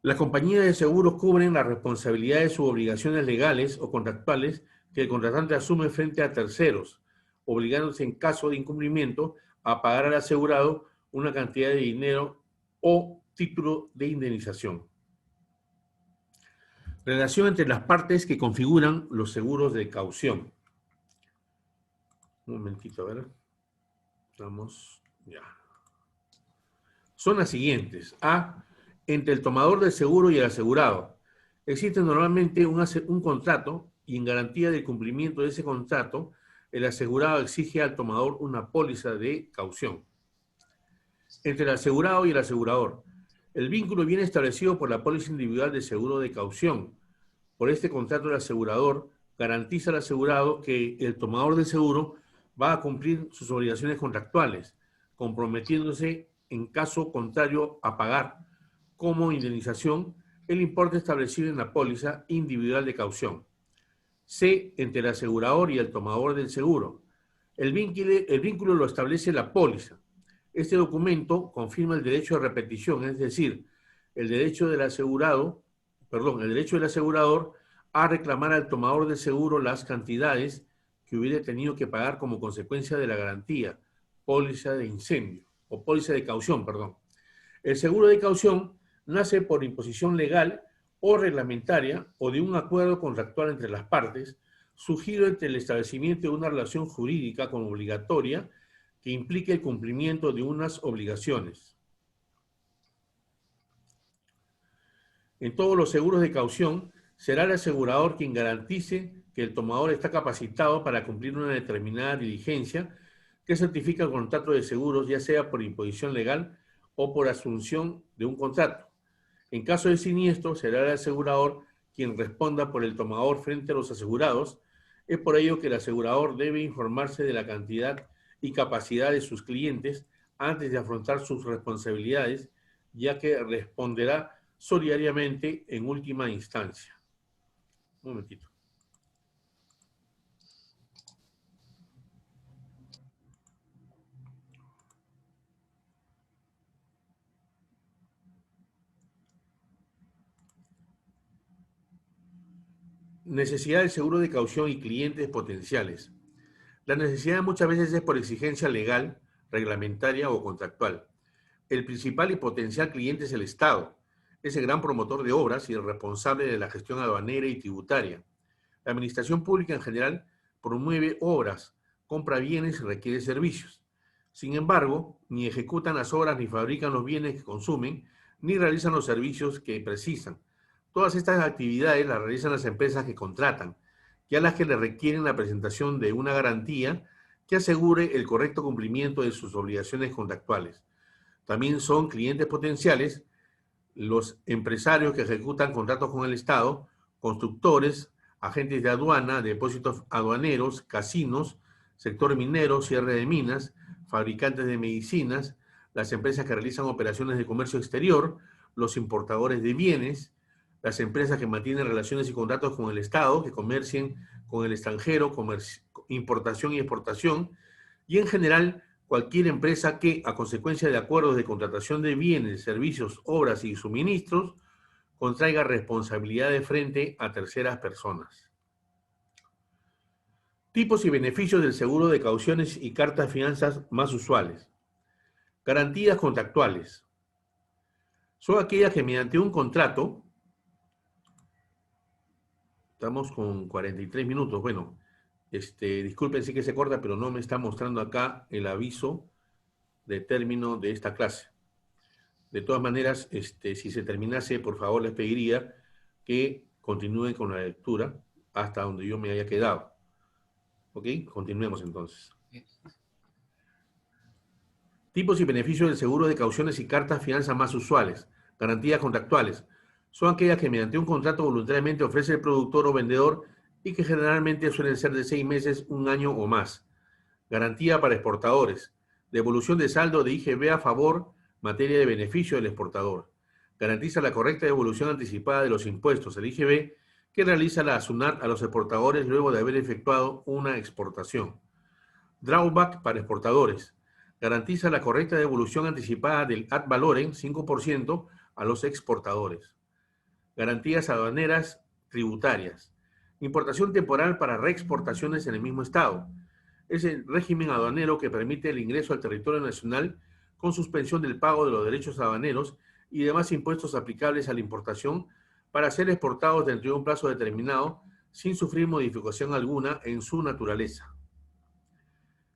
Las compañías de seguros cubren la responsabilidad de sus obligaciones legales o contractuales que el contratante asume frente a terceros, obligándose en caso de incumplimiento a pagar al asegurado una cantidad de dinero o título de indemnización. Relación entre las partes que configuran los seguros de caución. Un momentito, a ver. Vamos, ya. Son las siguientes. A. Entre el tomador del seguro y el asegurado. Existe normalmente un contrato y en garantía del cumplimiento de ese contrato, el asegurado exige al tomador una póliza de caución. Entre el asegurado y el asegurador, el vínculo viene establecido por la póliza individual de seguro de caución. Por este contrato, el asegurador garantiza al asegurado que el tomador del seguro va a cumplir sus obligaciones contractuales, comprometiéndose en caso contrario a pagar como indemnización el importe establecido en la póliza individual de caución. C. Entre el asegurador y el tomador del seguro. El vínculo lo establece la póliza. Este documento confirma el derecho de repetición, es decir, el derecho del asegurador a reclamar al tomador del seguro las cantidades que hubiera tenido que pagar como consecuencia de la garantía, póliza de incendio, o póliza de caución, perdón. El seguro de caución nace por imposición legal o reglamentaria o de un acuerdo contractual entre las partes, surgido entre el establecimiento de una relación jurídica como obligatoria que implique el cumplimiento de unas obligaciones. En todos los seguros de caución, será el asegurador quien garantice que el tomador está capacitado para cumplir una determinada diligencia que certifica el contrato de seguros, ya sea por imposición legal o por asunción de un contrato. En caso de siniestro, será el asegurador quien responda por el tomador frente a los asegurados. Es por ello que el asegurador debe informarse de la cantidad y capacidad de sus clientes antes de afrontar sus responsabilidades, ya que responderá solidariamente en última instancia. Un momentito. Necesidad del seguro de caución y clientes potenciales. La necesidad muchas veces es por exigencia legal, reglamentaria o contractual. El principal y potencial cliente es el Estado. Es el gran promotor de obras y el responsable de la gestión aduanera y tributaria. La administración pública en general promueve obras, compra bienes y requiere servicios. Sin embargo, ni ejecutan las obras, ni fabrican los bienes que consumen, ni realizan los servicios que precisan. Todas estas actividades las realizan las empresas que contratan, y a las que le requieren la presentación de una garantía que asegure el correcto cumplimiento de sus obligaciones contractuales. También son clientes potenciales los empresarios que ejecutan contratos con el Estado, constructores, agentes de aduana, depósitos aduaneros, casinos, sector minero, cierre de minas, fabricantes de medicinas, las empresas que realizan operaciones de comercio exterior, los importadores de bienes, las empresas que mantienen relaciones y contratos con el Estado, que comercien con el extranjero, importación y exportación, y en general cualquier empresa que, a consecuencia de acuerdos de contratación de bienes, servicios, obras y suministros, contraiga responsabilidades frente a terceras personas. Tipos y beneficios del seguro de cauciones y cartas de fianzas más usuales. Garantías contractuales. Son aquellas que mediante un contrato, estamos con 43 minutos, bueno, disculpen si que se corta, pero no me está mostrando acá el aviso de término de esta clase. De todas maneras, si se terminase, por favor, les pediría que continúen con la lectura hasta donde yo me haya quedado. ¿Ok? Continuemos entonces. Tipos y beneficios del seguro de cauciones y cartas fianzas más usuales. Garantías contractuales. Son aquellas que mediante un contrato voluntariamente ofrece el productor o vendedor y que generalmente suelen ser de 6 meses, 1 año o más. Garantía para exportadores. Devolución de saldo de IGB a favor, materia de beneficio del exportador. Garantiza la correcta devolución anticipada de los impuestos, el IGB, que realiza la SUNAT a los exportadores luego de haber efectuado una exportación. Drawback para exportadores. Garantiza la correcta devolución anticipada del ad valorem 5% a los exportadores. Garantías aduaneras tributarias. Importación temporal para reexportaciones en el mismo estado. Es el régimen aduanero que permite el ingreso al territorio nacional con suspensión del pago de los derechos aduaneros y demás impuestos aplicables a la importación para ser exportados dentro de un plazo determinado sin sufrir modificación alguna en su naturaleza.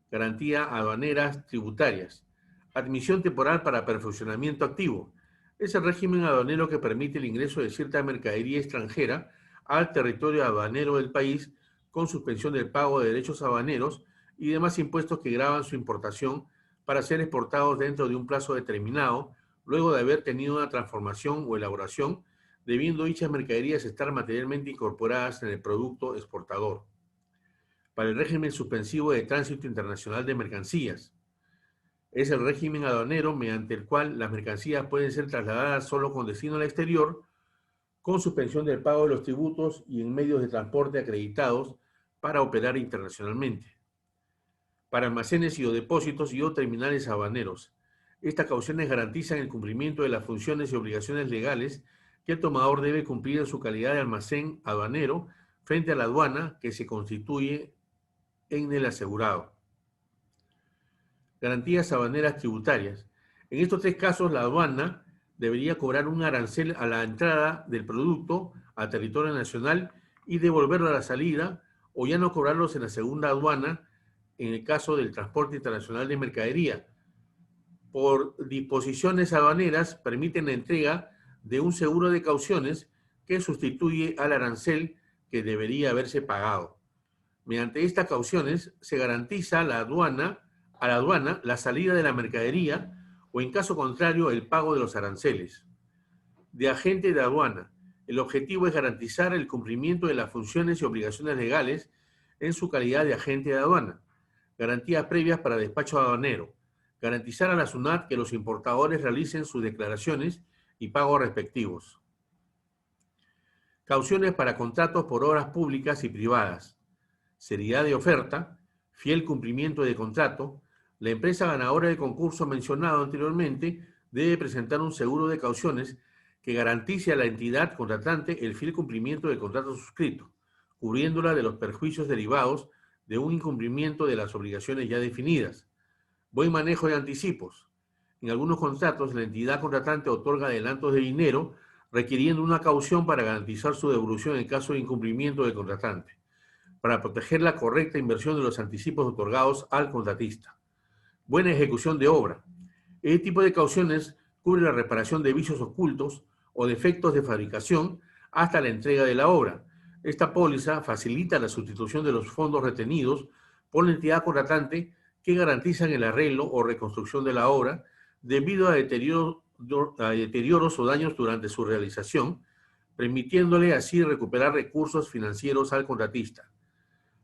Garantía aduaneras tributarias. Admisión temporal para perfeccionamiento activo. Es el régimen aduanero que permite el ingreso de cierta mercadería extranjera al territorio aduanero del país con suspensión del pago de derechos aduaneros y demás impuestos que gravan su importación para ser exportados dentro de un plazo determinado, luego de haber tenido una transformación o elaboración, debiendo dichas mercaderías estar materialmente incorporadas en el producto exportador. Para el régimen suspensivo de tránsito internacional de mercancías, es el régimen aduanero mediante el cual las mercancías pueden ser trasladadas solo con destino al exterior, con suspensión del pago de los tributos y en medios de transporte acreditados para operar internacionalmente. Para almacenes y o depósitos y o terminales aduaneros, estas cauciones garantizan el cumplimiento de las funciones y obligaciones legales que el tomador debe cumplir en su calidad de almacén aduanero frente a la aduana que se constituye en el asegurado. Garantías aduaneras tributarias. En estos tres casos, la aduana debería cobrar un arancel a la entrada del producto al territorio nacional y devolverlo a la salida, o ya no cobrarlos en la segunda aduana en el caso del transporte internacional de mercadería. Por disposiciones aduaneras permiten la entrega de un seguro de cauciones que sustituye al arancel que debería haberse pagado. Mediante estas cauciones se garantiza a la aduana la salida de la mercadería o, en caso contrario, el pago de los aranceles. De agente de aduana, el objetivo es garantizar el cumplimiento de las funciones y obligaciones legales en su calidad de agente de aduana. Garantías previas para despacho aduanero. Garantizar a la SUNAT que los importadores realicen sus declaraciones y pagos respectivos. Cauciones para contratos por obras públicas y privadas. Seriedad de oferta, fiel cumplimiento de contrato. La empresa ganadora del concurso mencionado anteriormente debe presentar un seguro de cauciones que garantice a la entidad contratante el fiel cumplimiento del contrato suscrito, cubriéndola de los perjuicios derivados de un incumplimiento de las obligaciones ya definidas. Buen manejo de anticipos. En algunos contratos, la entidad contratante otorga adelantos de dinero, requiriendo una caución para garantizar su devolución en caso de incumplimiento del contratante, para proteger la correcta inversión de los anticipos otorgados al contratista. Buena ejecución de obra. Este tipo de cauciones cubre la reparación de vicios ocultos o defectos de fabricación hasta la entrega de la obra. Esta póliza facilita la sustitución de los fondos retenidos por la entidad contratante que garantizan el arreglo o reconstrucción de la obra debido a deterioros o daños durante su realización, permitiéndole así recuperar recursos financieros al contratista.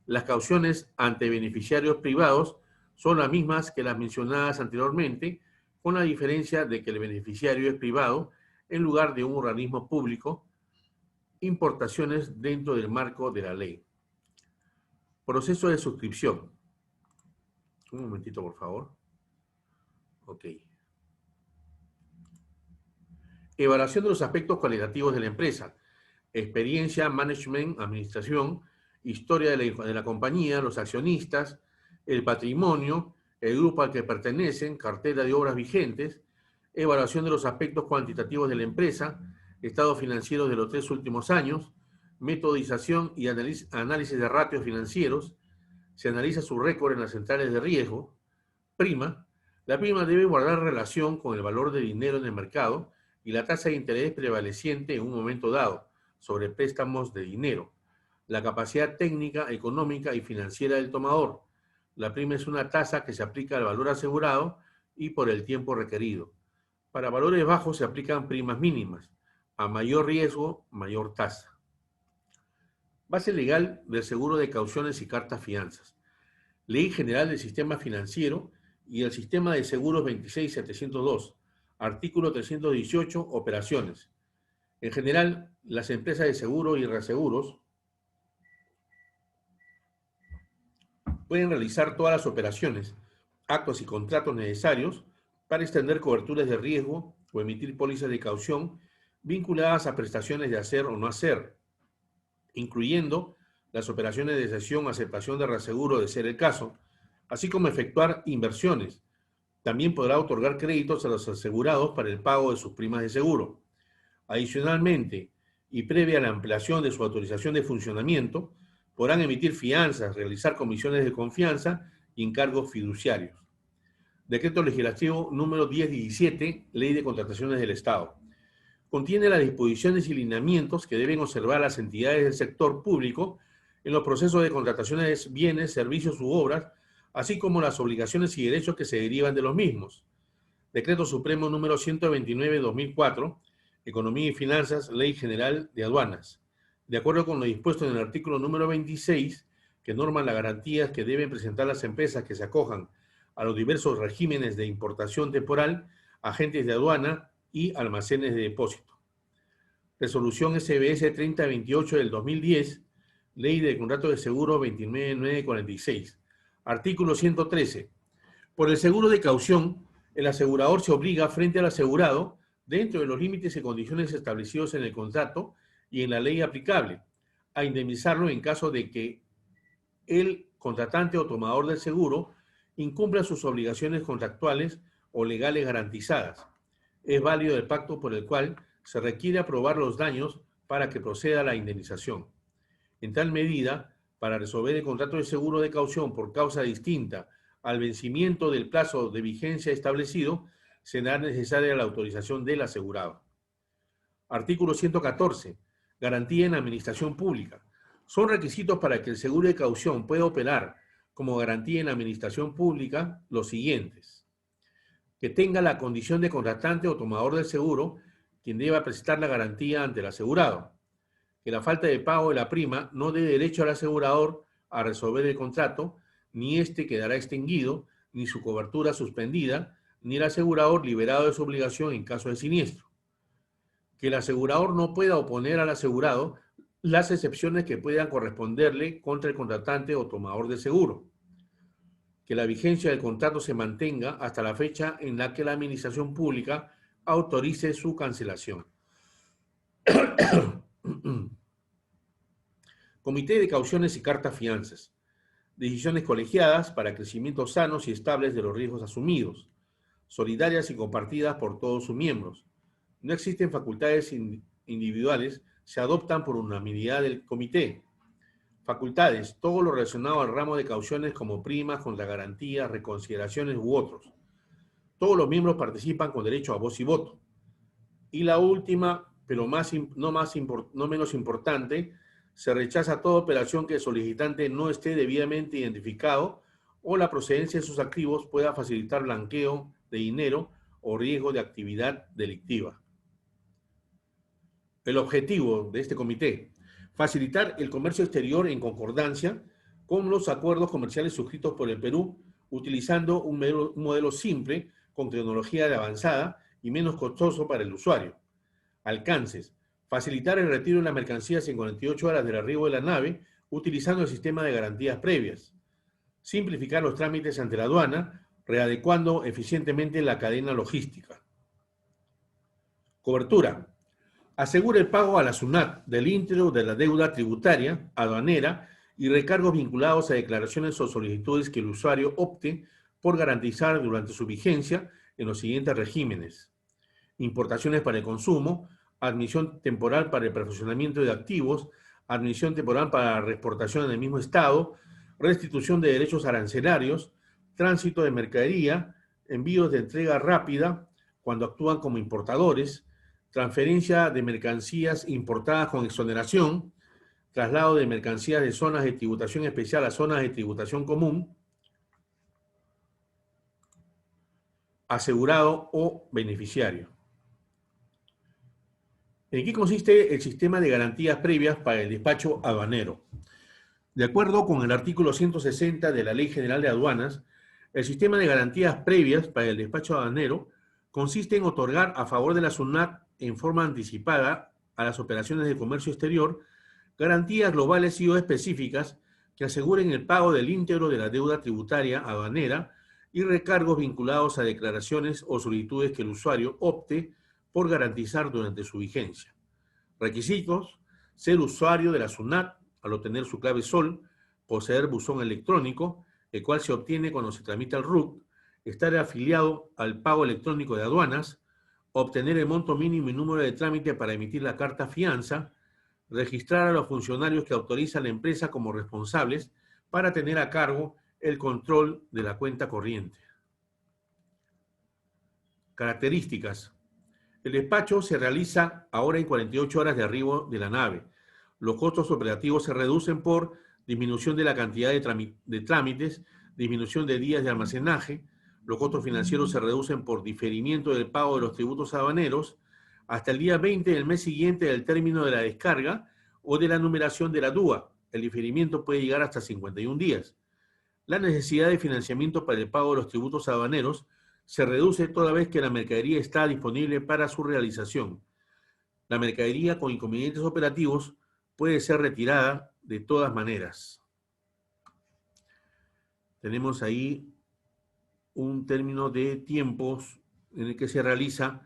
Las cauciones ante beneficiarios privados son las mismas que las mencionadas anteriormente, con la diferencia de que el beneficiario es privado en lugar de un organismo público. Importaciones dentro del marco de la ley. Proceso de suscripción. Un momentito, por favor. Ok. Evaluación de los aspectos cualitativos de la empresa. Experiencia, management, administración, historia de la compañía, los accionistas, el patrimonio, el grupo al que pertenecen, cartera de obras vigentes, evaluación de los aspectos cuantitativos de la empresa, estado financiero de los 3 últimos años, metodización y análisis de ratios financieros, se analiza su récord en las centrales de riesgo, prima. La prima debe guardar relación con el valor de dinero en el mercado y la tasa de interés prevaleciente en un momento dado sobre préstamos de dinero. La capacidad técnica, económica y financiera del tomador. La prima es una tasa que se aplica al valor asegurado y por el tiempo requerido. Para valores bajos se aplican primas mínimas. A mayor riesgo, mayor tasa. Base legal del seguro de cauciones y cartas fianzas. Ley General del Sistema Financiero y el Sistema de Seguros 26702. Artículo 318. Operaciones. En general, las empresas de seguro y reaseguros pueden realizar todas las operaciones, actos y contratos necesarios para extender coberturas de riesgo o emitir pólizas de caución vinculadas a prestaciones de hacer o no hacer, incluyendo las operaciones de cesión o aceptación de reaseguro de ser el caso, así como efectuar inversiones. También podrá otorgar créditos a los asegurados para el pago de sus primas de seguro. Adicionalmente, y previa a la ampliación de su autorización de funcionamiento, podrán emitir fianzas, realizar comisiones de confianza y encargos fiduciarios. Decreto Legislativo número 1017, Ley de Contrataciones del Estado. Contiene las disposiciones y lineamientos que deben observar las entidades del sector público en los procesos de contrataciones de bienes, servicios u obras así como las obligaciones y derechos que se derivan de los mismos. Decreto Supremo número 129/2004, Economía y Finanzas, Ley General de Aduanas. De acuerdo con lo dispuesto en el artículo número 26, que norma las garantías que deben presentar las empresas que se acojan a los diversos regímenes de importación temporal, agentes de aduana y almacenes de depósito. Resolución SBS 3028 del 2010, Ley de Contrato de Seguro 29946. Artículo 113. Por el seguro de caución, el asegurador se obliga frente al asegurado, dentro de los límites y condiciones establecidos en el contrato y en la ley aplicable, a indemnizarlo en caso de que el contratante o tomador del seguro incumpla sus obligaciones contractuales o legales garantizadas. Es válido el pacto por el cual se requiere aprobar los daños para que proceda la indemnización. En tal medida, para resolver el contrato de seguro de caución por causa distinta al vencimiento del plazo de vigencia establecido, será necesaria la autorización del asegurado. Artículo 114. Garantía en administración pública. Son requisitos para que el seguro de caución pueda operar como garantía en administración pública los siguientes: que tenga la condición de contratante o tomador del seguro quien deba prestar la garantía ante el asegurado; que la falta de pago de la prima no dé derecho al asegurador a resolver el contrato, ni éste quedará extinguido, ni su cobertura suspendida, ni el asegurador liberado de su obligación en caso de siniestro; que el asegurador no pueda oponer al asegurado las excepciones que puedan corresponderle contra el contratante o tomador de seguro; que la vigencia del contrato se mantenga hasta la fecha en la que la administración pública autorice su cancelación. Comité de cauciones y cartas fianzas. Decisiones colegiadas para crecimientos sanos y estables de los riesgos asumidos, solidarias y compartidas por todos sus miembros. No existen facultades individuales, se adoptan por unanimidad del comité. Facultades: todo lo relacionado al ramo de cauciones como primas, contragarantías, reconsideraciones u otros. Todos los miembros participan con derecho a voz y voto. Y la última, pero no menos importante, se rechaza toda operación que el solicitante no esté debidamente identificado o la procedencia de sus activos pueda facilitar blanqueo de dinero o riesgo de actividad delictiva. El objetivo de este comité: facilitar el comercio exterior en concordancia con los acuerdos comerciales suscritos por el Perú, utilizando un modelo simple, con tecnología de avanzada y menos costoso para el usuario. Alcances: facilitar el retiro de las mercancías en 48 horas del arribo de la nave, utilizando el sistema de garantías previas. Simplificar los trámites ante la aduana, readecuando eficientemente la cadena logística. Cobertura: asegura el pago a la SUNAT del íntegro de la deuda tributaria, aduanera y recargos vinculados a declaraciones o solicitudes que el usuario opte por garantizar durante su vigencia en los siguientes regímenes: importaciones para el consumo, admisión temporal para el perfeccionamiento de activos, admisión temporal para la reexportación en el mismo estado, restitución de derechos arancelarios, tránsito de mercadería, envíos de entrega rápida cuando actúan como importadores, transferencia de mercancías importadas con exoneración, traslado de mercancías de zonas de tributación especial a zonas de tributación común, asegurado o beneficiario. ¿En qué consiste el sistema de garantías previas para el despacho aduanero? De acuerdo con el artículo 160 de la Ley General de Aduanas, el sistema de garantías previas para el despacho aduanero consiste en otorgar a favor de la SUNAT en forma anticipada a las operaciones de comercio exterior garantías globales y o específicas que aseguren el pago del íntegro de la deuda tributaria aduanera y recargos vinculados a declaraciones o solicitudes que el usuario opte por garantizar durante su vigencia. Requisitos: ser usuario de la SUNAT al obtener su clave SOL, poseer buzón electrónico, el cual se obtiene cuando se tramita el RUC, estar afiliado al pago electrónico de aduanas, obtener el monto mínimo y número de trámite para emitir la carta fianza, registrar a los funcionarios que autoriza la empresa como responsables para tener a cargo el control de la cuenta corriente. Características: el despacho se realiza ahora en 48 horas de arribo de la nave. Los costos operativos se reducen por disminución de la cantidad de trámites, disminución de días de almacenaje, los costos financieros se reducen por diferimiento del pago de los tributos aduaneros hasta el día 20 del mes siguiente del término de la descarga o de la numeración de la DUA. El diferimiento puede llegar hasta 51 días. La necesidad de financiamiento para el pago de los tributos aduaneros se reduce toda vez que la mercadería está disponible para su realización. La mercadería con inconvenientes operativos puede ser retirada de todas maneras. Tenemos ahí un término de tiempos en el que se realiza,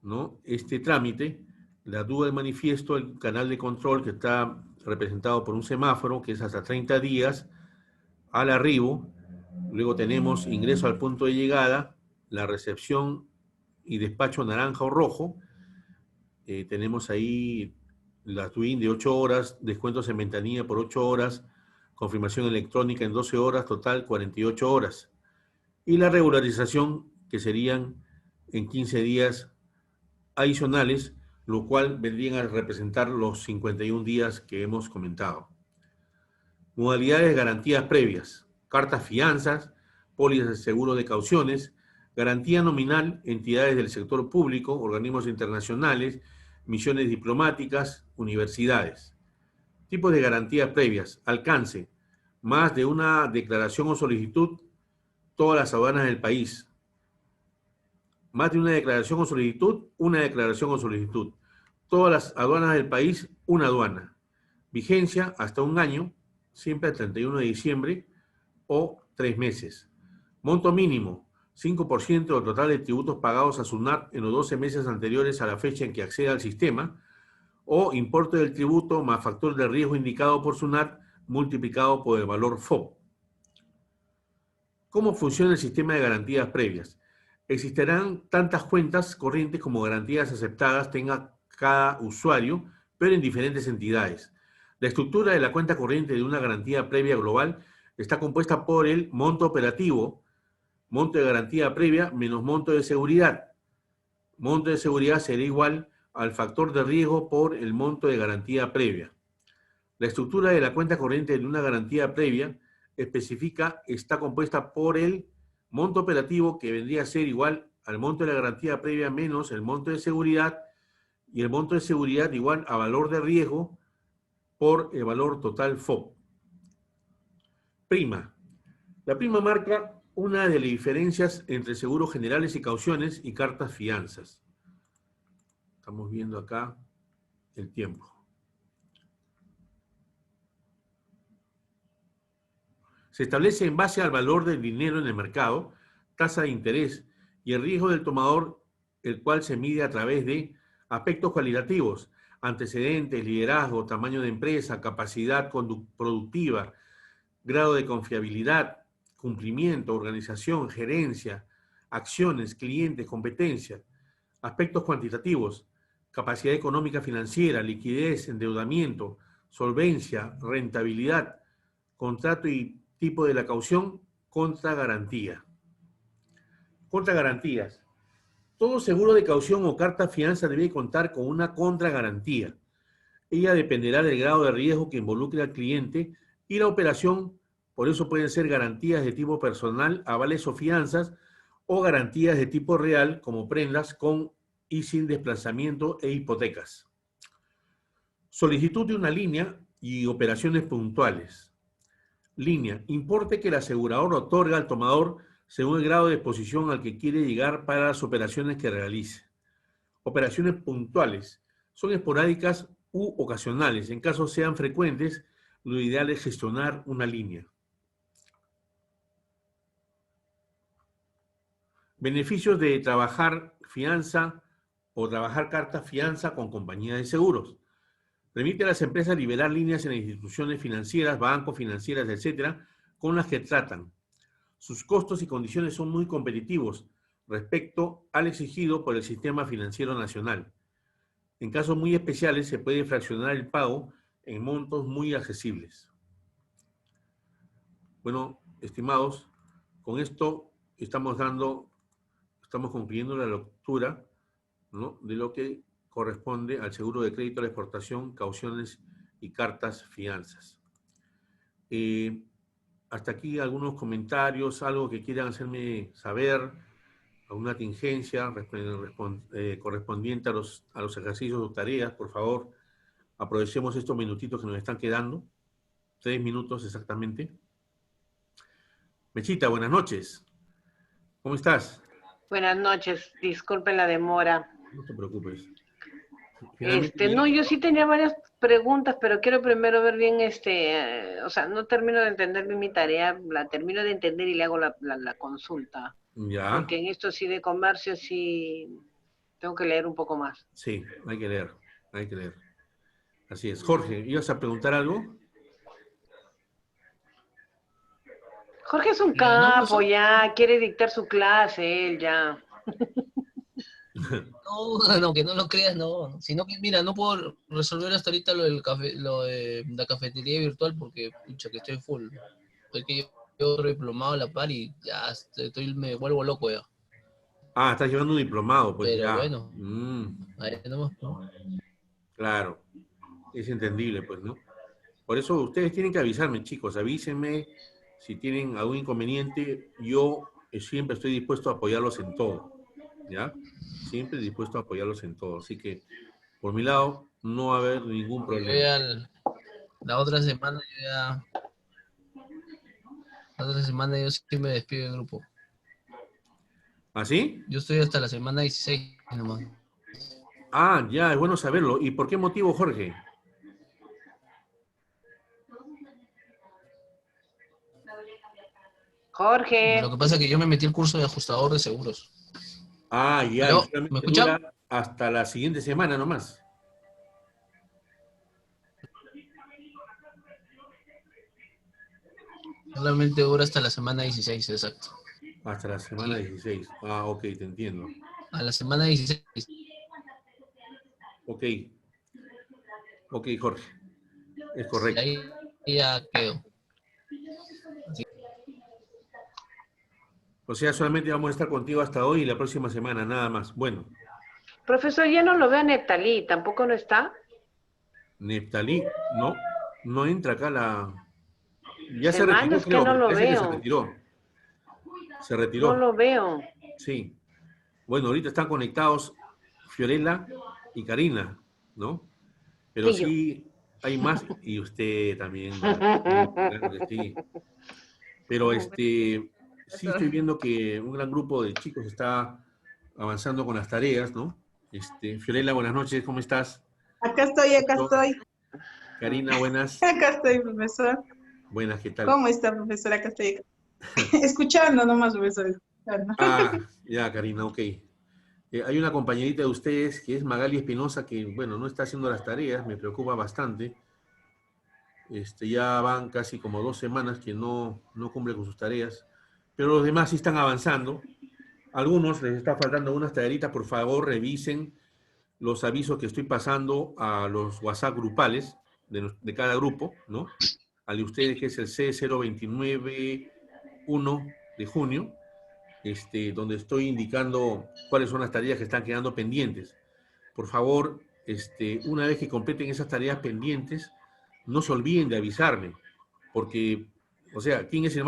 ¿no?, este trámite. La duda del manifiesto, el canal de control que está representado por un semáforo, que es hasta 30 días al arribo. Luego tenemos ingreso al punto de llegada, la recepción y despacho naranja o rojo. Tenemos ahí la TWIN de 8 horas, descuentos en ventanilla por 8 horas, confirmación electrónica en 12 horas, total 48 horas. Y la regularización, que serían en 15 días adicionales, lo cual vendrían a representar los 51 días que hemos comentado. Modalidades de garantías previas: cartas fianzas, pólizas de seguro de cauciones, garantía nominal, entidades del sector público, organismos internacionales, misiones diplomáticas, universidades. Tipos de garantías previas: alcance, más de una declaración o solicitud, todas las aduanas del país. Más de una declaración o solicitud, una declaración o solicitud. Todas las aduanas del país, una aduana. Vigencia hasta un año, siempre al 31 de diciembre, o 3 meses. Monto mínimo, 5% del total de tributos pagados a SUNAT en los 12 meses anteriores a la fecha en que acceda al sistema, o importe del tributo más factor de riesgo indicado por SUNAT multiplicado por el valor FOB. ¿Cómo funciona el sistema de garantías previas? Existirán tantas cuentas corrientes como garantías aceptadas tenga cada usuario, pero en diferentes entidades. La estructura de la cuenta corriente de una garantía previa global está compuesta por el monto operativo, monto de garantía previa menos monto de seguridad. Monto de seguridad será igual al factor de riesgo por el monto de garantía previa. La estructura de la cuenta corriente de una garantía previa específica está compuesta por el monto operativo, que vendría a ser igual al monto de la garantía previa menos el monto de seguridad, y el monto de seguridad igual a valor de riesgo por el valor total FOB. Prima. La prima marca una de las diferencias entre seguros generales y cauciones y cartas fianzas. Estamos viendo acá el tiempo. Se establece en base al valor del dinero en el mercado, tasa de interés y el riesgo del tomador, el cual se mide a través de aspectos cualitativos: antecedentes, liderazgo, tamaño de empresa, capacidad productiva, grado de confiabilidad, cumplimiento, organización, gerencia, acciones, clientes, competencia. Aspectos cuantitativos: capacidad económica financiera, liquidez, endeudamiento, solvencia, rentabilidad, contrato y tipo de la caución, contragarantía. Contragarantías. Todo seguro de caución o carta fianza debe contar con una contragarantía. Ella dependerá del grado de riesgo que involucre al cliente y la operación. Por eso pueden ser garantías de tipo personal, avales o fianzas, o garantías de tipo real, como prendas con y sin desplazamiento e hipotecas. Solicitud de una línea y operaciones puntuales. Línea: importe que el asegurador otorga al tomador según el grado de exposición al que quiere llegar para las operaciones que realice. Operaciones puntuales: son esporádicas u ocasionales. En caso sean frecuentes, lo ideal es gestionar una línea. Beneficios de trabajar fianza o trabajar carta fianza con compañías de seguros. Permite a las empresas liberar líneas en las instituciones financieras, bancos, financieras, etcétera, con las que tratan. Sus costos y condiciones son muy competitivos respecto al exigido por el sistema financiero nacional. En casos muy especiales se puede fraccionar el pago en montos muy accesibles. Bueno, estimados, con esto estamos concluyendo la lectura, ¿no?, de lo que corresponde al seguro de crédito a la exportación, cauciones y cartas fianzas. hasta aquí algunos comentarios, algo que quieran hacerme saber, alguna tingencia correspondiente a los ejercicios o tareas, por favor, aprovechemos estos minutitos que nos están quedando, 3 minutos exactamente. Mechita, buenas noches. ¿Cómo estás? Buenas noches, disculpen la demora. No te preocupes. Finalmente, No, yo sí tenía varias preguntas, pero quiero primero ver bien, o sea, no termino de entender bien mi tarea, la termino de entender y le hago la consulta. ya. Porque en esto sí de comercio sí tengo que leer un poco más. Sí, hay que leer, hay que leer. Así es. Jorge, ¿ibas a preguntar algo? Jorge es un No, capo, pues, ya, quiere dictar su clase, él ya. no, no, que no lo creas, no. Sino que, mira, no puedo resolver hasta ahorita lo del café, lo de la cafetería virtual porque, pucha, que estoy full. Estoy que yo otro diplomado a la par y ya me vuelvo loco ya. Ah, estás llevando un diplomado, pues Pero ya. bueno, ahí nomás, ¿no? Claro, es entendible, pues, ¿no? Por eso ustedes tienen que avisarme, chicos, avísenme si tienen algún inconveniente. Yo siempre estoy dispuesto a apoyarlos en todo, ¿ya? Siempre dispuesto a apoyarlos en todo. Así que, por mi lado, no va a haber ningún Yo problema. ya la otra semana yo sí me despido del grupo. ¿Así? Yo estoy hasta la semana 16 nomás. Ah, ya, es bueno saberlo. ¿Y por qué motivo, Jorge? Jorge, Lo que pasa es que yo me metí el curso de ajustador de seguros. Ah, ya, y ¿Aló? ¿Me solamente escuchan? dura hasta la siguiente semana nomás. Solamente dura hasta la semana 16, exacto. Hasta la semana Sí. 16. Ah, ok, te entiendo. A la semana 16. Ok. Ok, Jorge. Es Y correcto. ahí ya quedó. Así. O sea, solamente vamos a estar contigo hasta hoy y la próxima semana, nada más. Bueno, profesor, ya no lo veo a Neptalí, ¿tampoco no está? Neftalí, no, no entra acá la... Ya se retiró, Semanas que creo, no me lo parece que se veo, retiró. Se no retiró, lo veo. sí. Bueno, ahorita están conectados Fiorella y Karina, ¿no? Pero Y yo. sí hay más, y usted también, doña Karina, claro que sí. Pero sí estoy viendo que un gran grupo de chicos está avanzando con las tareas, ¿no? Fiorella, buenas noches, ¿cómo estás? Acá estoy, acá estoy. Karina, buenas. Acá estoy, profesor. Buenas, ¿qué tal? ¿Cómo está, profesor? Acá estoy. Escuchando nomás, profesor. Escuchando. Ah, ya, Karina, ok. Hay una compañerita de ustedes que es Magali Espinosa que, bueno, no está haciendo las tareas, me preocupa bastante. Ya van casi como 2 semanas que no cumple con sus tareas, pero los demás sí están avanzando. Algunos les está faltando unas tarea, por favor, revisen los avisos que estoy pasando a los WhatsApp grupales de cada grupo, ¿no? Al de ustedes, que es el C0291 de junio, donde estoy indicando cuáles son las tareas que están quedando pendientes. Por favor, una vez que completen esas tareas pendientes, no se olviden de avisarme, porque, o sea, ¿quién es el